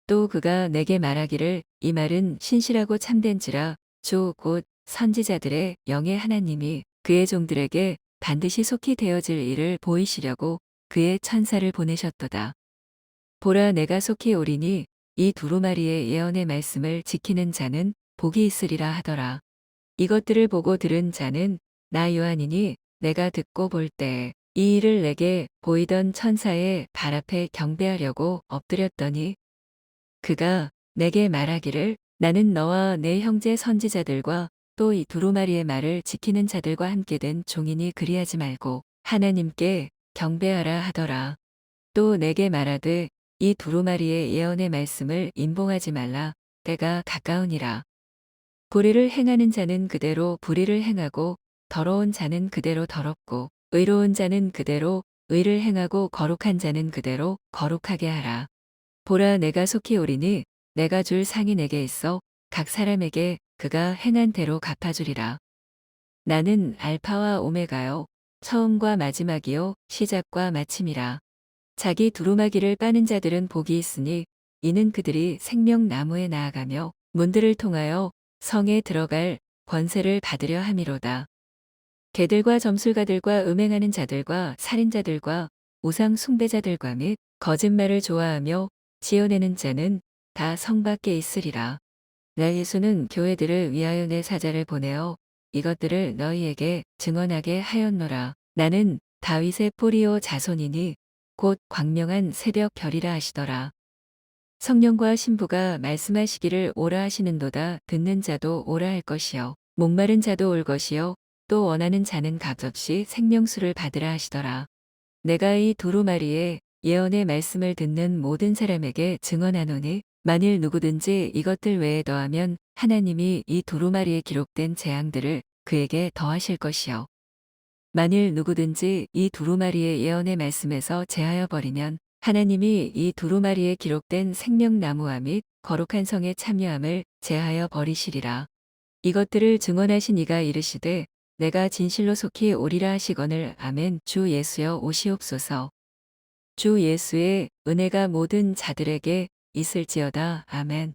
Speaker 1: 또 그가 내게 말하기를 이 말은 신실하고 참된지라 주 곧 선지자들의 영의 하나님이 그의 종들에게 반드시 속히 되어질 일을 보이시려고 그의 천사를 보내셨도다. 보라 내가 속히 오리니 이 두루마리의 예언의 말씀을 지키는 자는 복이 있으리라 하더라. 이것들을 보고 들은 자는 나 요한이니 내가 듣고 볼 때에 이 일을 내게 보이던 천사의 발 앞에 경배하려고 엎드렸더니 그가 내게 말하기를 나는 너와 내 형제 선지자들과 또 이 두루마리의 말을 지키는 자들과 함께 된 종이니 그리하지 말고 하나님께 경배하라 하더라. 또 내게 말하되 이 두루마리의 예언의 말씀을 임봉하지 말라. 때가 가까우니라. 불의를 행하는 자는 그대로 불의를 행하고 더러운 자는 그대로 더럽고 의로운 자는 그대로 의를 행하고 거룩한 자는 그대로 거룩하게 하라. 보라 내가 속히 오리니 내가 줄 상이 내게 있어 각 사람에게 그가 행한 대로 갚아주리라. 나는 알파와 오메가요 처음과 마지막이요 시작과 마침이라. 자기 두루마기를 빠는 자들은 복이 있으니 이는 그들이 생명나무에 나아가며 문들을 통하여 성에 들어갈 권세를 받으려 함이로다. 개들과 점술가들과 음행하는 자들과 살인자들과 우상 숭배자들과 및 거짓말을 좋아하며 지어내는 자는 다 성 밖에 있으리라. 나 예수는 교회들을 위하여 내 사자를 보내어 이것들을 너희에게 증언하게 하였노라. 나는 다윗의 뿌리오 자손이니 곧 광명한 새벽 별이라 하시더라. 성령과 신부가 말씀하시기를 오라 하시는도다. 듣는 자도 오라 할 것이요 목마른 자도 올 것이요 또 원하는 자는 값없이 생명수를 받으라 하시더라. 내가 이 두루마리의 예언의 말씀을 듣는 모든 사람에게 증언하노니 만일 누구든지 이것들 외에 더하면 하나님이 이 두루마리에 기록된 재앙들을 그에게 더하실 것이요 만일 누구든지 이 두루마리의 예언의 말씀에서 제하여 버리면 하나님이 이 두루마리에 기록된 생명나무와 및 거룩한 성의 참여함을 제하여 버리시리라. 이것들을 증언하신 이가 이르시되 내가 진실로 속히 오리라 하시거늘 아멘. 주 예수여 오시옵소서. 주 예수의 은혜가 모든 자들에게 있을지어다. 아멘.